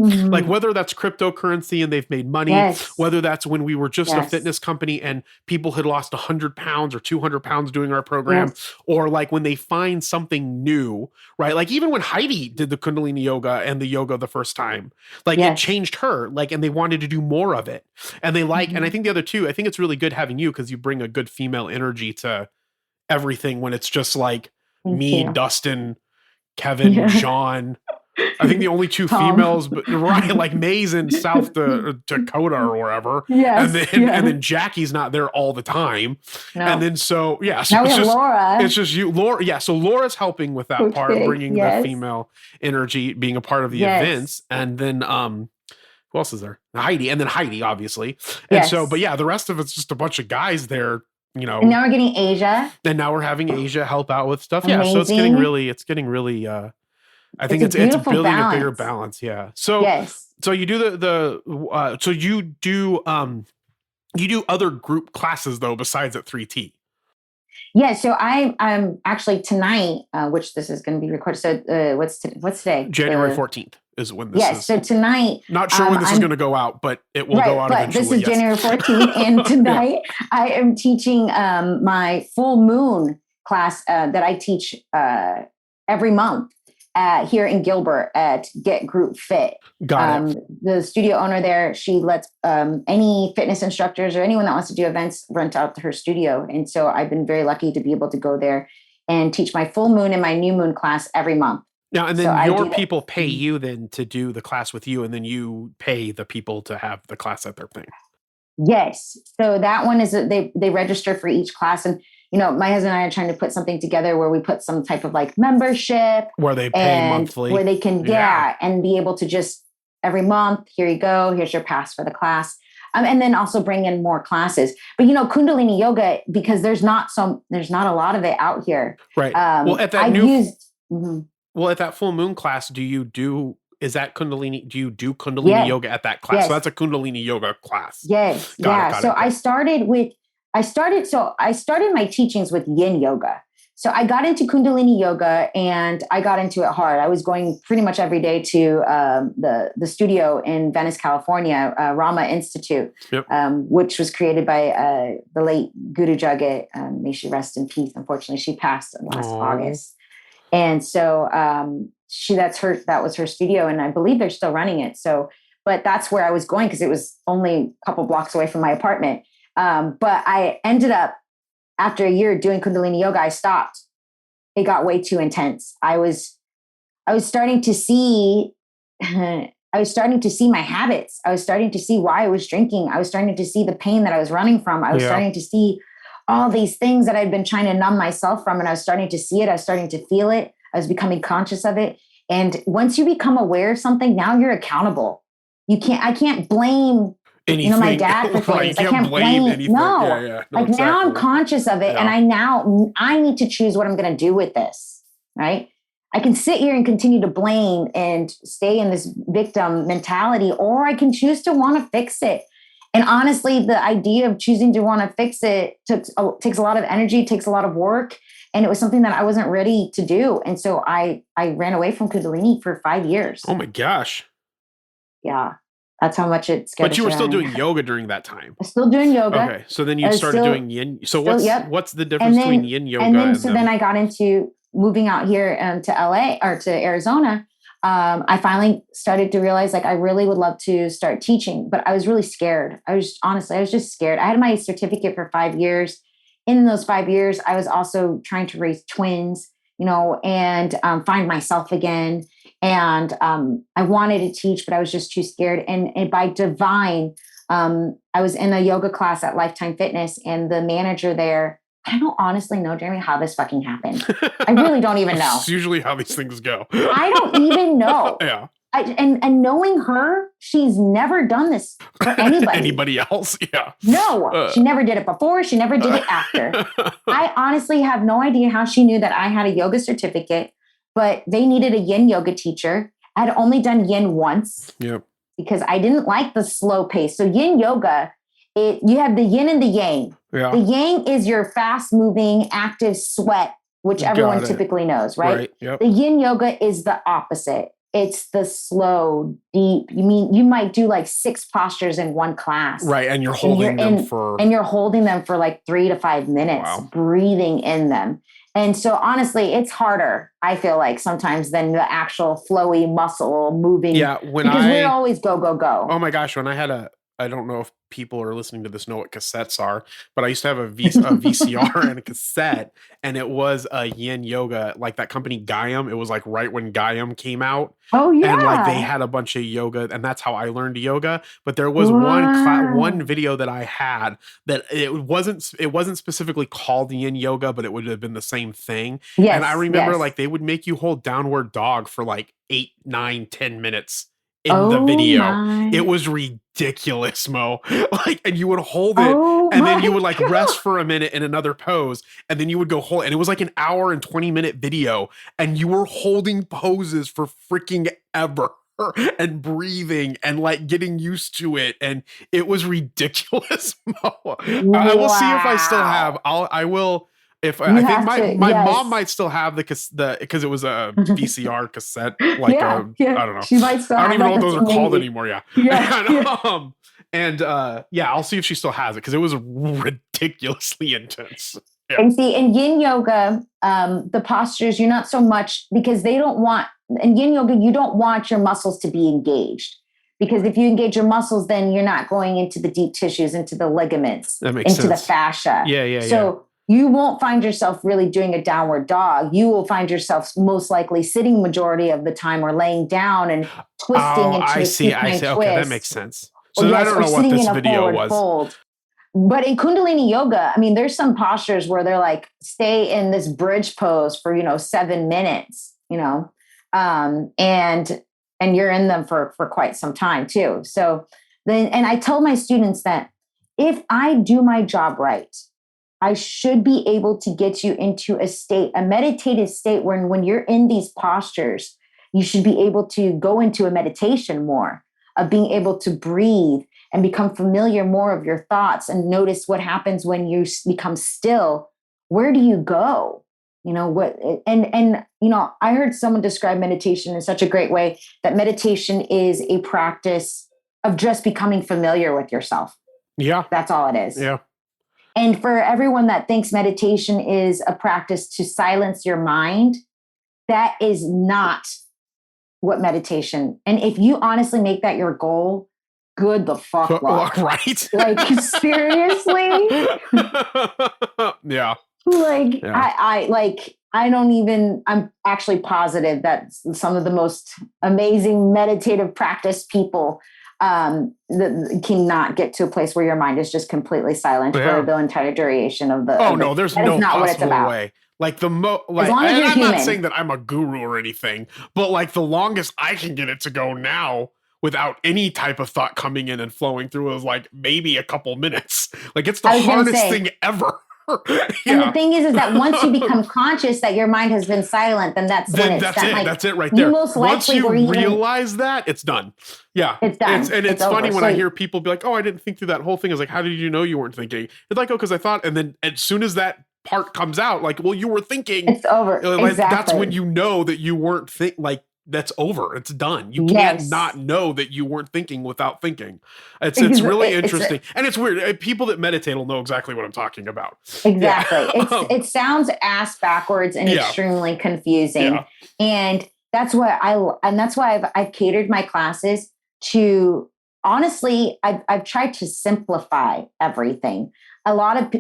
Like whether that's cryptocurrency and they've made money, whether that's when we were just a fitness company and people had lost 100 pounds or 200 pounds doing our program, or like when they find something new, right? Like even when Heidi did the Kundalini yoga and the yoga the first time, like it changed her, like, and they wanted to do more of it. And they like, and I think the other two, I think it's really good having you because you bring a good female energy to everything when it's just like me, Dustin, Kevin, John. I think the only two females, but right, like May's in South Dakota or wherever. And then Jackie's not there all the time. No. And then so now we have Laura. It's just you, Laura. Yeah, so Laura's helping with that part, bringing the female energy, being a part of the events, and then who else is there? Heidi, and then Heidi, obviously. And so, but yeah, the rest of it's just a bunch of guys there. You know, and now we're getting Asia. And now we're having Asia help out with stuff. Amazing. Yeah, so it's getting really. I think it's building a bigger balance. Yeah. So so you do you do other group classes though besides at 3T. Yeah. So I'm actually tonight, which this is going to be recorded. So what's today? January 14th is when this is. Yes. So tonight. Not sure when this is going to go out, but it will go out eventually. This is January 14th, and tonight I am teaching my full moon class that I teach every month. here in Gilbert at Get Group Fit. Got it. The studio owner there, she lets any fitness instructors or anyone that wants to do events rent out her studio. And so I've been very lucky to be able to go there and teach my full moon and my new moon class every month. Now, and then So your people pay you then to do the class with you, and then you pay the people to have the class at their thing. Yes. So that one is they register for each class. And, my husband and I are trying to put something together where we put some type of like membership. Where they pay monthly. Where they can, and be able to just every month, here you go, here's your pass for the class. And then also bring in more classes. But, Kundalini yoga, because there's not a lot of it out here. Right. Well, at that Well, at that full moon class, is that Kundalini? Do you do Kundalini yoga at that class? Yes. So that's a Kundalini yoga class. Yes. Got it. I started my teachings with yin yoga. So I got into Kundalini yoga and I got into it hard. I was going pretty much every day to the studio in Venice, California, Rama Institute, which was created by the late Guru Jagat. May she rest in peace. Unfortunately, she passed last August. And so that was her studio, and I believe they're still running it. So, but that's where I was going because it was only a couple blocks away from my apartment. But I ended up, after a year doing Kundalini yoga, I stopped. It got way too intense. I was starting to see my habits. I was starting to see why I was drinking. I was starting to see the pain that I was running from. I was starting to see all these things that I'd been trying to numb myself from. And I was starting to see it. I was starting to feel it. I was becoming conscious of it. And once you become aware of something, now you're accountable. I can't blame anything. My dad for things. I can't blame anything. No. No, like exactly. Now I'm conscious of it. And I need to choose what I'm going to do with this. Right. I can sit here and continue to blame and stay in this victim mentality, or I can choose to want to fix it. And honestly, the idea of choosing to want to fix it takes a lot of energy, takes a lot of work. And it was something that I wasn't ready to do. And so I ran away from Kundalini for 5 years. Oh my gosh. Yeah. That's how much it scared. But you were still doing yoga during that time. I was still doing yoga. Okay. So then you started doing yin. So what's the difference between yin yoga and then I got into moving out here to LA or to Arizona. I finally started to realize I really would love to start teaching, but I was really scared. I was just scared. I had my certificate for 5 years. In those 5 years, I was also trying to raise twins, and find myself again. And I wanted to teach, but I was just too scared. And by divine, I was in a yoga class at Lifetime Fitness, and the manager there, I don't honestly know, Jeremy, how this fucking happened. I really don't even know. It's usually how these things go. I don't even know. Yeah. And knowing her, she's never done this for anybody. Anybody else? Yeah. No, she never did it before. She never did it after. I honestly have no idea how she knew that I had a yoga certificate, but they needed a yin yoga teacher. I had only done yin once. Yep. Because I didn't like the slow pace. So yin yoga, you have the yin and the yang. Yeah. The yang is your fast moving, active sweat, which everyone typically knows, right? Yep. The yin yoga is the opposite. It's the slow, deep. You might do 6 postures in one class. Right. And you're holding them for 3 to 5 minutes, breathing in them. And so honestly, it's harder, I feel like, sometimes than the actual flowy muscle moving. Yeah. Because we're always go, go, go. Oh my gosh. When I had I don't know if people are listening to this know what cassettes are, but I used to have a VCR and a cassette, and it was a yin yoga, like that company Gaiam. It was right when Gaiam came out. Oh yeah. And they had a bunch of yoga, and that's how I learned yoga. But there was one video that I had that it wasn't specifically called yin yoga, but it would have been the same thing. Yes, and I remember they would make you hold downward dog for 8, 9, 10 minutes. In the video, it was ridiculous, Mo. And you would hold it, and then you would rest for a minute in another pose, and then you would go hold. And it was an hour and 20-minute video, and you were holding poses for freaking ever, and breathing and getting used to it, and it was ridiculous, Mo. I will see if I still have. I will. If I think my mom might still have because it was a VCR cassette, I don't know. She might still. I don't even know what those are called maybe. anymore. Yeah. Yeah. I'll see if she still has it because it was ridiculously intense. And see, in yin yoga, the postures, you're not so much because they don't want, in yin yoga, you don't want your muscles to be engaged. Because if you engage your muscles, then you're not going into the deep tissues, into the ligaments, into the fascia. So you won't find yourself really doing a downward dog. You will find yourself most likely sitting majority of the time or laying down and twisting into a supine twist. Okay, that makes sense. So I don't know what this video was. Fold. But in Kundalini yoga, I mean, there's some postures where they're like, stay in this bridge pose for, 7 minutes, and you're in them for quite some time too. So then, and I tell my students that if I do my job right, I should be able to get you into a meditative state when you're in these postures, you should be able to go into a meditation more of being able to breathe and become familiar more of your thoughts and notice what happens when you become still. Where do you go? I heard someone describe meditation in such a great way that meditation is a practice of just becoming familiar with yourself. Yeah. That's all it is. Yeah. And for everyone that thinks meditation is a practice to silence your mind, that is not what meditation. And if you honestly make that your goal, good the fuck luck. Right. Like, seriously? Yeah. I'm actually positive that some of the most amazing meditative practice people that cannot get to a place where your mind is just completely silent for the entire duration of the. There's no possible way. Like as long as you're I'm human. not saying that I'm a guru or anything, but like the longest I can get it to go now without any type of thought coming in and flowing through is like maybe a couple minutes. Like it's the hardest thing ever. And the thing is that once you become conscious that your mind has been silent, then that's when it's done. Like, that's it right there. Once you realize that, it's done. Yeah. It's done. It's funny when I hear people be like, oh, I didn't think through that whole thing. I was like, how did you know you weren't thinking? It's like, oh, because I thought. And then as soon as that part comes out, like, well, you were thinking. It's over. Like, exactly. That's when you know that you weren't that's over. It's done. You can't not know that you weren't thinking without thinking. It's really interesting. And it's weird. People that meditate will know exactly what I'm talking about. Exactly. Yeah. It sounds ass backwards and extremely confusing. Yeah. And that's why I've catered my classes to, honestly, I've tried to simplify everything. A lot of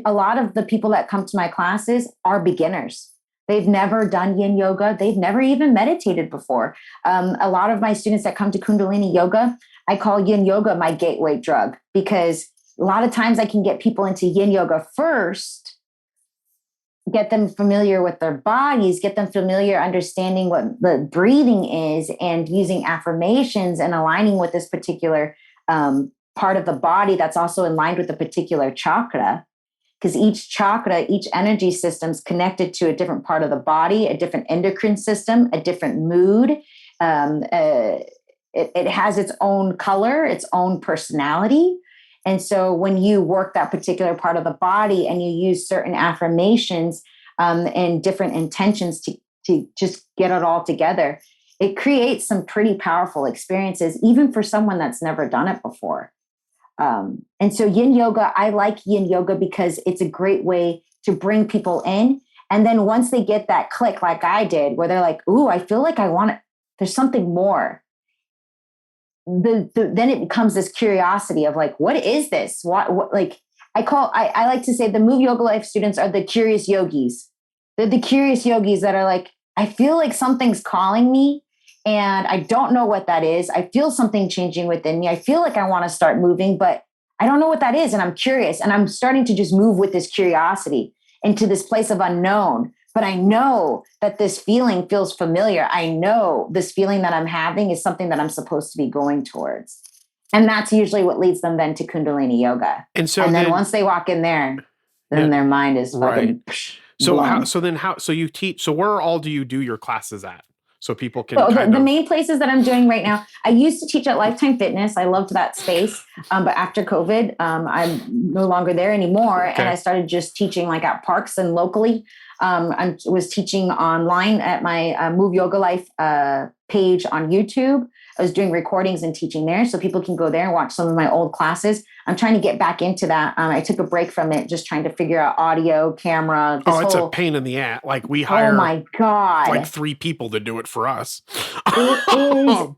the people that come to my classes are beginners. They've never done yin yoga. They've never even meditated before. A lot of my students that come to Kundalini yoga, I call yin yoga my gateway drug, because a lot of times I can get people into yin yoga first, get them familiar with their bodies, get them familiar understanding what the breathing is and using affirmations and aligning with this particular part of the body that's also in line with a particular chakra. Because each chakra, each energy system is connected to a different part of the body, a different endocrine system, a different mood. It has its own color, its own personality. And so when you work that particular part of the body and you use certain affirmations and different intentions to just get it all together, it creates some pretty powerful experiences, even for someone that's never done it before. And so yin yoga, I like yin yoga because it's a great way to bring people in. And then once they get that click, like I did, where they're like, ooh, I feel like I want it. There's something more. Then it becomes this curiosity of like, what is this? What like I like to say the Move Yoga Life students are the curious yogis. They're the curious yogis that are like, I feel like something's calling me. And I don't know what that is. I feel something changing within me. I feel like I want to start moving, but I don't know what that is. And I'm curious. And I'm starting to just move with this curiosity into this place of unknown. But I know that this feeling feels familiar. I know this feeling that I'm having is something that I'm supposed to be going towards. And that's usually what leads them then to Kundalini yoga. And then once they walk in there, then their mind is fucking blown. So you teach, so where all do you do your classes at? So people can the main places that I'm doing right now, I used to teach at Lifetime Fitness. I loved that space. But after COVID, I'm no longer there anymore. Okay. And I started just teaching like at parks and locally. I was teaching online at my Move Yoga Life page on YouTube. I was doing recordings and teaching there, so people can go there and watch some of my old classes. I'm trying to get back into that. I took a break from it, just trying to figure out audio, camera. It's a pain in the ass. Like we hire, oh my God, like 3 people to do it for us. It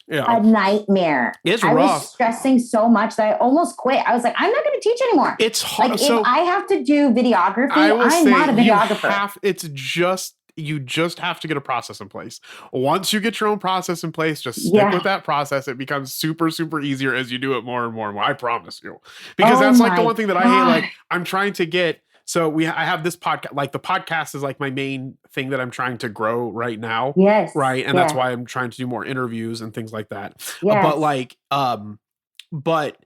is a nightmare. It's rough. I rough. was stressing so much that I almost quit. I was like, I'm not going to teach anymore. It's hard. Like, if I have to do videography, I'm not a videographer. You just have to get a process in place. Once you get your own process in place, just stick with that process. It becomes super, super easier as you do it more and more and more. I promise you. Because that's like the one thing that I hate. Like I'm trying to get, I have this podcast, like the podcast is like my main thing that I'm trying to grow right now. Yes. Right. And that's why I'm trying to do more interviews and things like that. Yes. But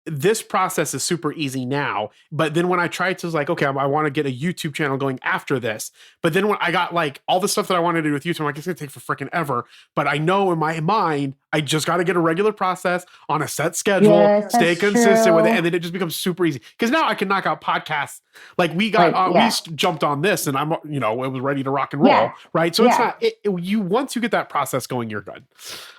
this process is super easy now. But then when I tried to, like, okay, I want to get a YouTube channel going after this. But then when I got like all the stuff that I wanted to do with YouTube, I'm like, it's going to take for freaking ever. But I know in my mind, I just got to get a regular process on a set schedule, stay consistent with it. And then it just becomes super easy. Because now I can knock out podcasts. Like we jumped on this and it was ready to rock and roll. Right. So it's not, once you get that process going, you're good.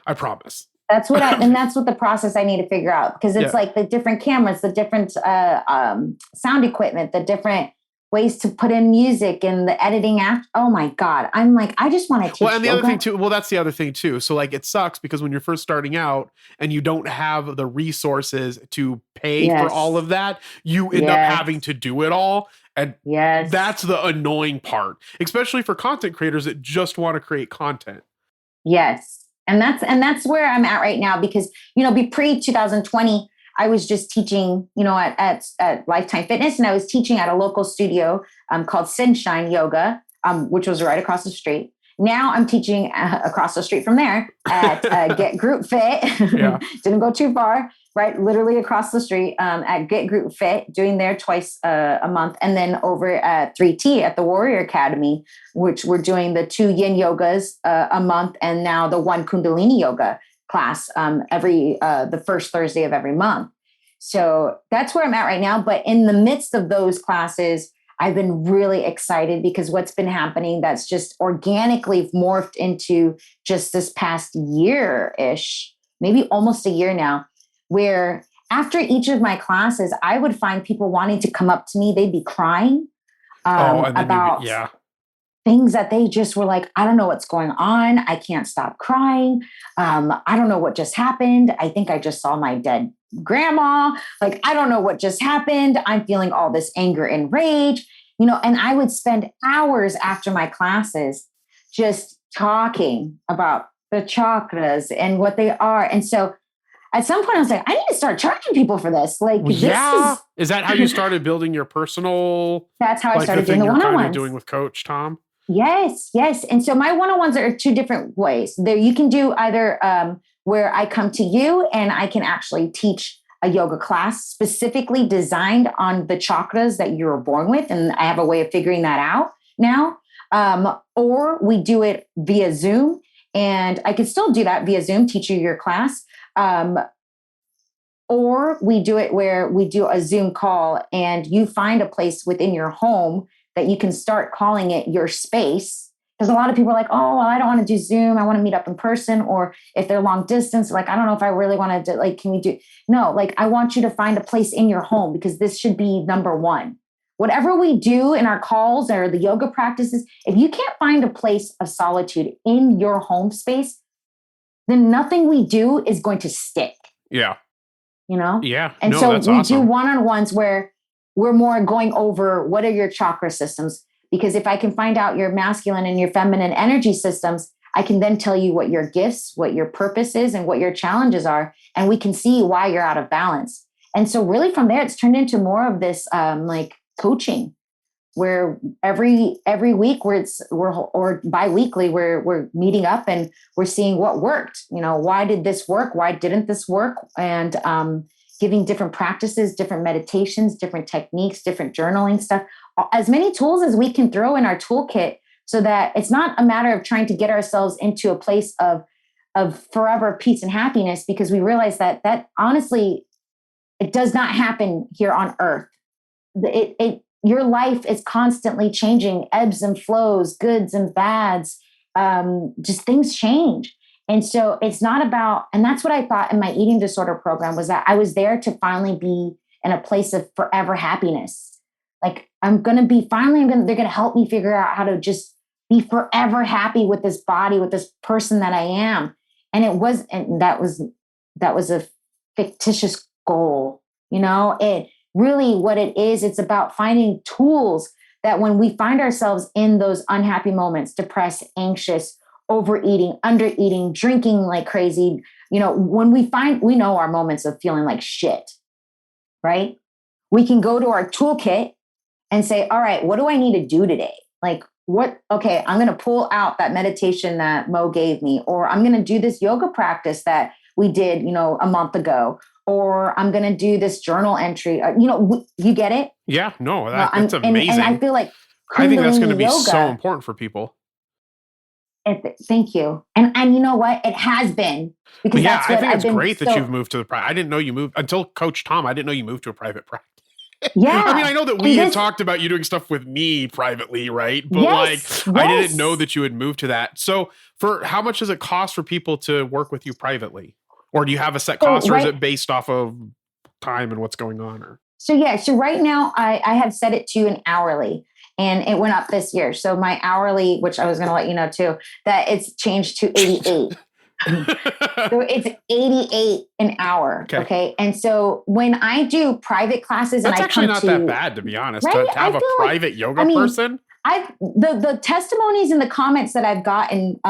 I promise. That's what that's what the process I need to figure out, because it's like the different cameras, the different sound equipment, the different ways to put in music and the editing after. Oh my God. I'm like, I just want to teach. Well, and the other thing too, that's the other thing too. So like it sucks because when you're first starting out and you don't have the resources to pay for all of that, you end up having to do it all. And that's the annoying part, especially for content creators that just want to create content. Yes. And that's where I'm at right now, because, pre 2020, I was just teaching, at Lifetime Fitness, and I was teaching at a local studio called Sunshine Yoga, which was right across the street. Now I'm teaching across the street from there at Get Group Fit. Didn't go too far, right? Literally across the street at Get Group Fit, doing there twice a month. And then over at 3T at the Warrior Academy, which we're doing the 2 yin yogas a month, and now the 1 Kundalini yoga class the first Thursday of every month. So that's where I'm at right now. But in the midst of those classes, I've been really excited because what's been happening that's just organically morphed into just this past year-ish, maybe almost a year now, where after each of my classes, I would find people wanting to come up to me. They'd be crying about things that they just were like, I don't know what's going on. I can't stop crying. I don't know what just happened. I think I just saw my dead grandma. Like, I don't know what just happened. I'm feeling all this anger and rage, and I would spend hours after my classes just talking about the chakras and what they are. And so at some point I was like, I need to start charging people for this. Like, is that how you started building your personal? That's how I started doing the one-on-ones. Kind of doing with Coach Tom. Yes. And so my one-on-ones are 2 different ways. There, you can do either where I come to you and I can actually teach a yoga class specifically designed on the chakras that you were born with, and I have a way of figuring that out now. Or we do it via Zoom, and I could still do that via Zoom, teach you your class. Or we do it where we do a Zoom call and you find a place within your home that you can start calling it your space. Because a lot of people are like, oh, well, I don't want to do Zoom. I want to meet up in person. Or if they're long distance, like, I don't know if I really want to do, like, can we do? No, like, I want you to find a place in your home, because this should be number one. Whatever we do in our calls or the yoga practices, if you can't find a place of solitude in your home space, then nothing we do is going to stick. Yeah. Yeah. And so we do one-on-ones where we're more going over what are your chakra systems. Because if I can find out your masculine and your feminine energy systems, I can then tell you what your gifts, what your purpose is, and what your challenges are. And we can see why you're out of balance. And so really from there, it's turned into more of this like coaching, where every week or bi-weekly, we're meeting up and we're seeing what worked. Why did this work? Why didn't this work? And giving different practices, different meditations, different techniques, different journaling stuff, as many tools as we can throw in our toolkit, so that it's not a matter of trying to get ourselves into a place of forever peace and happiness, because we realize that honestly, it does not happen here on earth. Your life is constantly changing, ebbs and flows, goods and bads, just things change. And so it's not about, and that's what I thought in my eating disorder program, was that I was there to finally be in a place of forever happiness. Like they're going to help me figure out how to just be forever happy with this body, with this person that I am. And that was a fictitious goal. It really, what it is, it's about finding tools that when we find ourselves in those unhappy moments, depressed, anxious, overeating, undereating, drinking like crazy, when we know our moments of feeling like shit, right? We can go to our toolkit and say, all right, what do I need to do today? Like okay, I'm going to pull out that meditation that Mo gave me, or I'm going to do this yoga practice that we did, a month ago, or I'm going to do this journal entry. You get it? Yeah, no, that's amazing. And I feel like I think that's going to be yoga, so important for people. Thank you. And you know what? It has been. Because yeah, that's what I think I've it's great that you've moved to the private. I didn't know you moved until Coach Tom. I didn't know you moved to a private practice. Yeah. I mean, I know that we had talked about you doing stuff with me privately, right? But yes. I didn't know that you had moved to that. So for how much does it cost for people to work with you privately? Or do you have a set cost, or is it based off of time and what's going on? Or So right now I have set it to an hourly, and it went up this year. So my hourly, which I was going to let you know too, that it's changed to 88. So it's 88 an hour. Okay. And so when I do private classes, that's and actually not that bad, to be honest, right? to have a private yoga person. The testimonies in the comments that I've gotten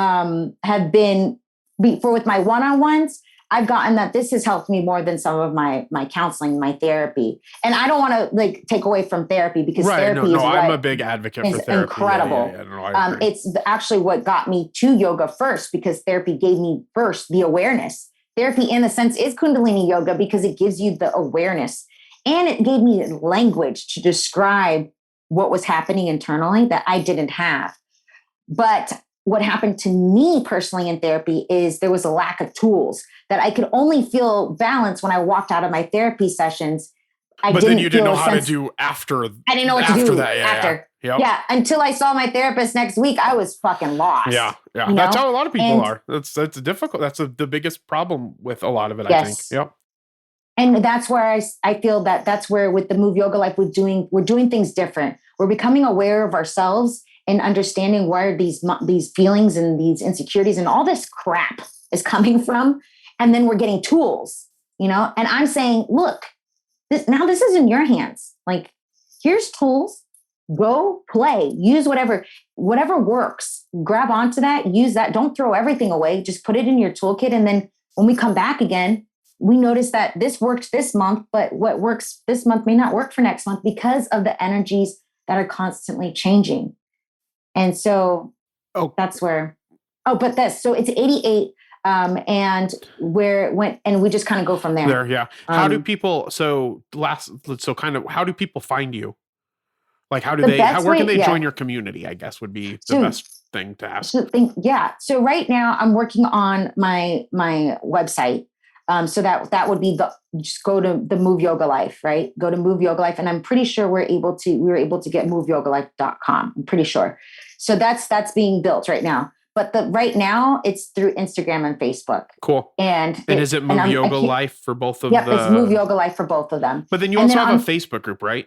have been with my one-on-ones. I've gotten that this has helped me more than some of my counseling, my therapy. And I don't want to take away from therapy, because therapy is I'm a big advocate for therapy. Incredible. Yeah, it's actually what got me to yoga first, because therapy gave me first the awareness. Therapy, in a sense, is Kundalini yoga because it gives you the awareness, and it gave me language to describe what was happening internally that I didn't have. But what happened to me personally in therapy is there was a lack of tools that I could only feel balance when I walked out of my therapy sessions. But then you didn't know how to do after. I didn't know what to do that. after. Yeah. Until I saw my therapist next week, I was fucking lost. Yeah. That's how a lot of people are. That's difficult. That's the biggest problem with a lot of it, I think. Yep. And that's where I feel that's where with the Move Yoga Life, we're doing things different. We're becoming aware of ourselves and understanding where these feelings and these insecurities and all this crap is coming from. And then we're getting tools, and I'm saying, look, this is in your hands. Like, here's tools, go play, use whatever works, grab onto that, use that. Don't throw everything away. Just put it in your toolkit. And then when we come back again, we notice that this worked this month, but what works this month may not work for next month because of the energies that are constantly changing. And so that's where, so it's 88. And where it went, and we just kind of go from there. How do people, how do people find you? Like, where can they join your community, I guess, would be the best thing to ask. So right now I'm working on my website. So that would be just go to the Move Yoga Life, right? Go to Move Yoga Life. And I'm pretty sure we were able to get moveyogalife.com. I'm pretty sure. So that's being built right now. But right now it's through Instagram and Facebook. Cool. And is it Move Yoga Life for both of them? Yep, it's Move Yoga Life for both of them. But then you also have a Facebook group, right?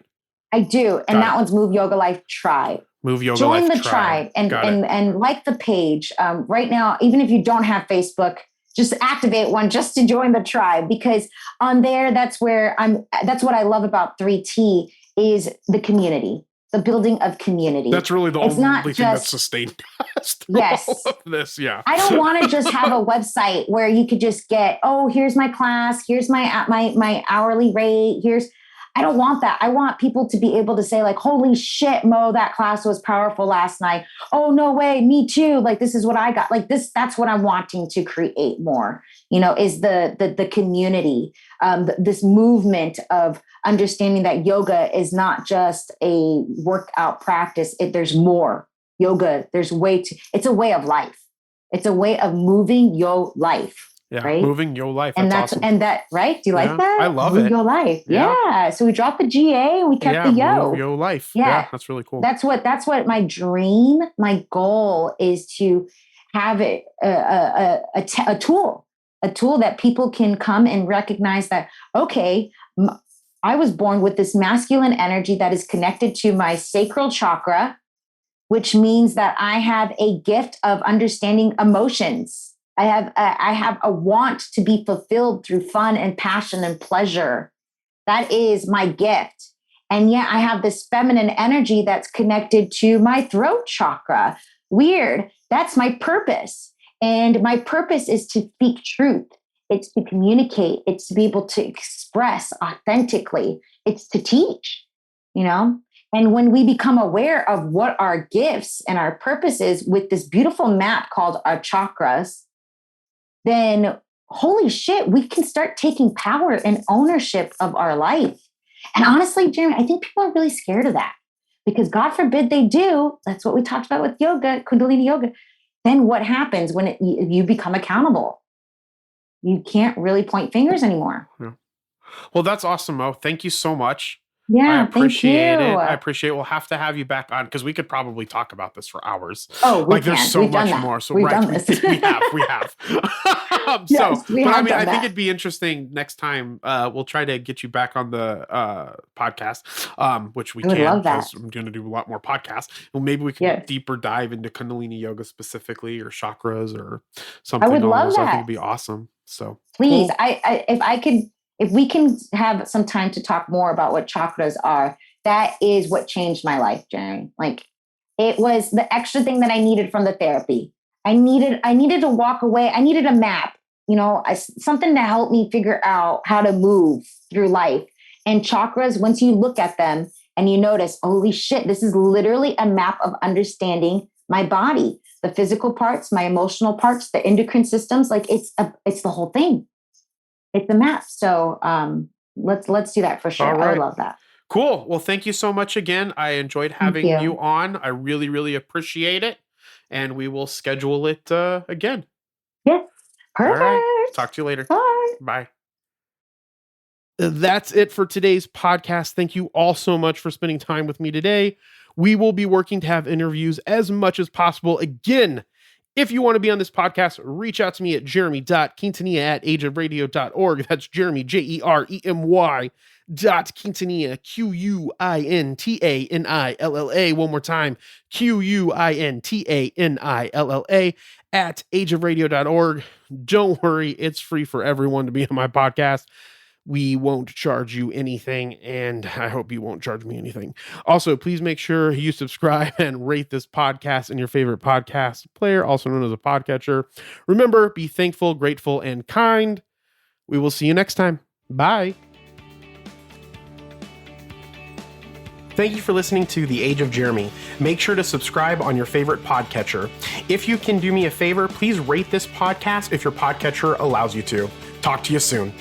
I do. And that one's Move Yoga Life Tribe. Move Yoga Join Life the tribe and like the page. Right now, even if you don't have Facebook, just activate one just to join the tribe, because on there, that's what I love about 3T is the community, the building of community. That's really the only thing that's sustained us through all of this. Yeah. I don't want to just have a website where you could just get, here's my class, here's my hourly rate, I don't want that. I want people to be able to say, like, holy shit, Mo, that class was powerful last night. Oh, no way. Me too. Like, this is what I got. Like this, that's what I'm wanting to create more, is the community, this movement of understanding that yoga is not just a workout practice. There's more. Yoga, it's a way of life. It's a way of moving your life. Yeah, right? Moving your life. That's awesome. And that, right? Do you like that? I love Move it. Your life. Yeah. So we dropped the GA and we kept the yo. Move your life. Yeah. That's really cool. That's what my dream, my goal is to have it a tool that people can come and recognize that, okay, I was born with this masculine energy that is connected to my sacral chakra, which means that I have a gift of understanding emotions. I have a want to be fulfilled through fun and passion and pleasure. That is my gift. And yet I have this feminine energy that's connected to my throat chakra. Weird. That's my purpose. And my purpose is to speak truth. It's to communicate. It's to be able to express authentically. It's to teach, you know? And when we become aware of what our gifts and our purpose is with this beautiful map called our chakras, then holy shit, we can start taking power and ownership of our life. And honestly, Jeremy, I think people are really scared of that because God forbid they do. That's what we talked about with yoga, Kundalini yoga. Then what happens when you become accountable? You can't really point fingers anymore. Yeah. Well, that's awesome, Mo. Thank you so much. Yeah, I appreciate thank you. it. I appreciate it. We'll have to have you back on because we could probably talk about this for hours. Oh, we like there's so We've much done more. So We've right, done this. we have. Yes, we but have I mean, done I think that. it'd be interesting next time. We'll try to get you back on the podcast, which we I would can love that. because I'm going to do a lot more podcasts. Well, maybe we can deeper dive into Kundalini yoga specifically, or chakras, or something. I would love that. I think it'd be awesome. So please, cool. If we can have some time to talk more about what chakras are, that is what changed my life, Jerry. Like it was the extra thing that I needed from the therapy. I needed to walk away. I needed a map, you know, something to help me figure out how to move through life. And chakras, once you look at them and you notice, holy shit, this is literally a map of understanding my body, the physical parts, my emotional parts, the endocrine systems. Like it's the whole thing. It's a map. So let's do that for sure. Right. I would love that. Cool. Well, thank you so much again. I enjoyed having you on. I really, really appreciate it. And we will schedule it again. Yeah. Perfect. All right. Talk to you later. Bye. Bye. That's it for today's podcast. Thank you all so much for spending time with me today. We will be working to have interviews as much as possible. Again, if you want to be on this podcast, reach out to me at jeremy.quintanilla@ageofradio.org. That's Jeremy, JEREMY .Quintanilla, QUINTANILLA. One more time, QUINTANILLA at ageofradio.org. Don't worry, it's free for everyone to be on my podcast. We won't charge you anything, and I hope you won't charge me anything. Also, please make sure you subscribe and rate this podcast in your favorite podcast player, also known as a podcatcher. Remember, be thankful, grateful, and kind. We will see you next time. Bye. Thank you for listening to The Age of Jeremy. Make sure to subscribe on your favorite podcatcher. If you can do me a favor, please rate this podcast if your podcatcher allows you to. Talk to you soon.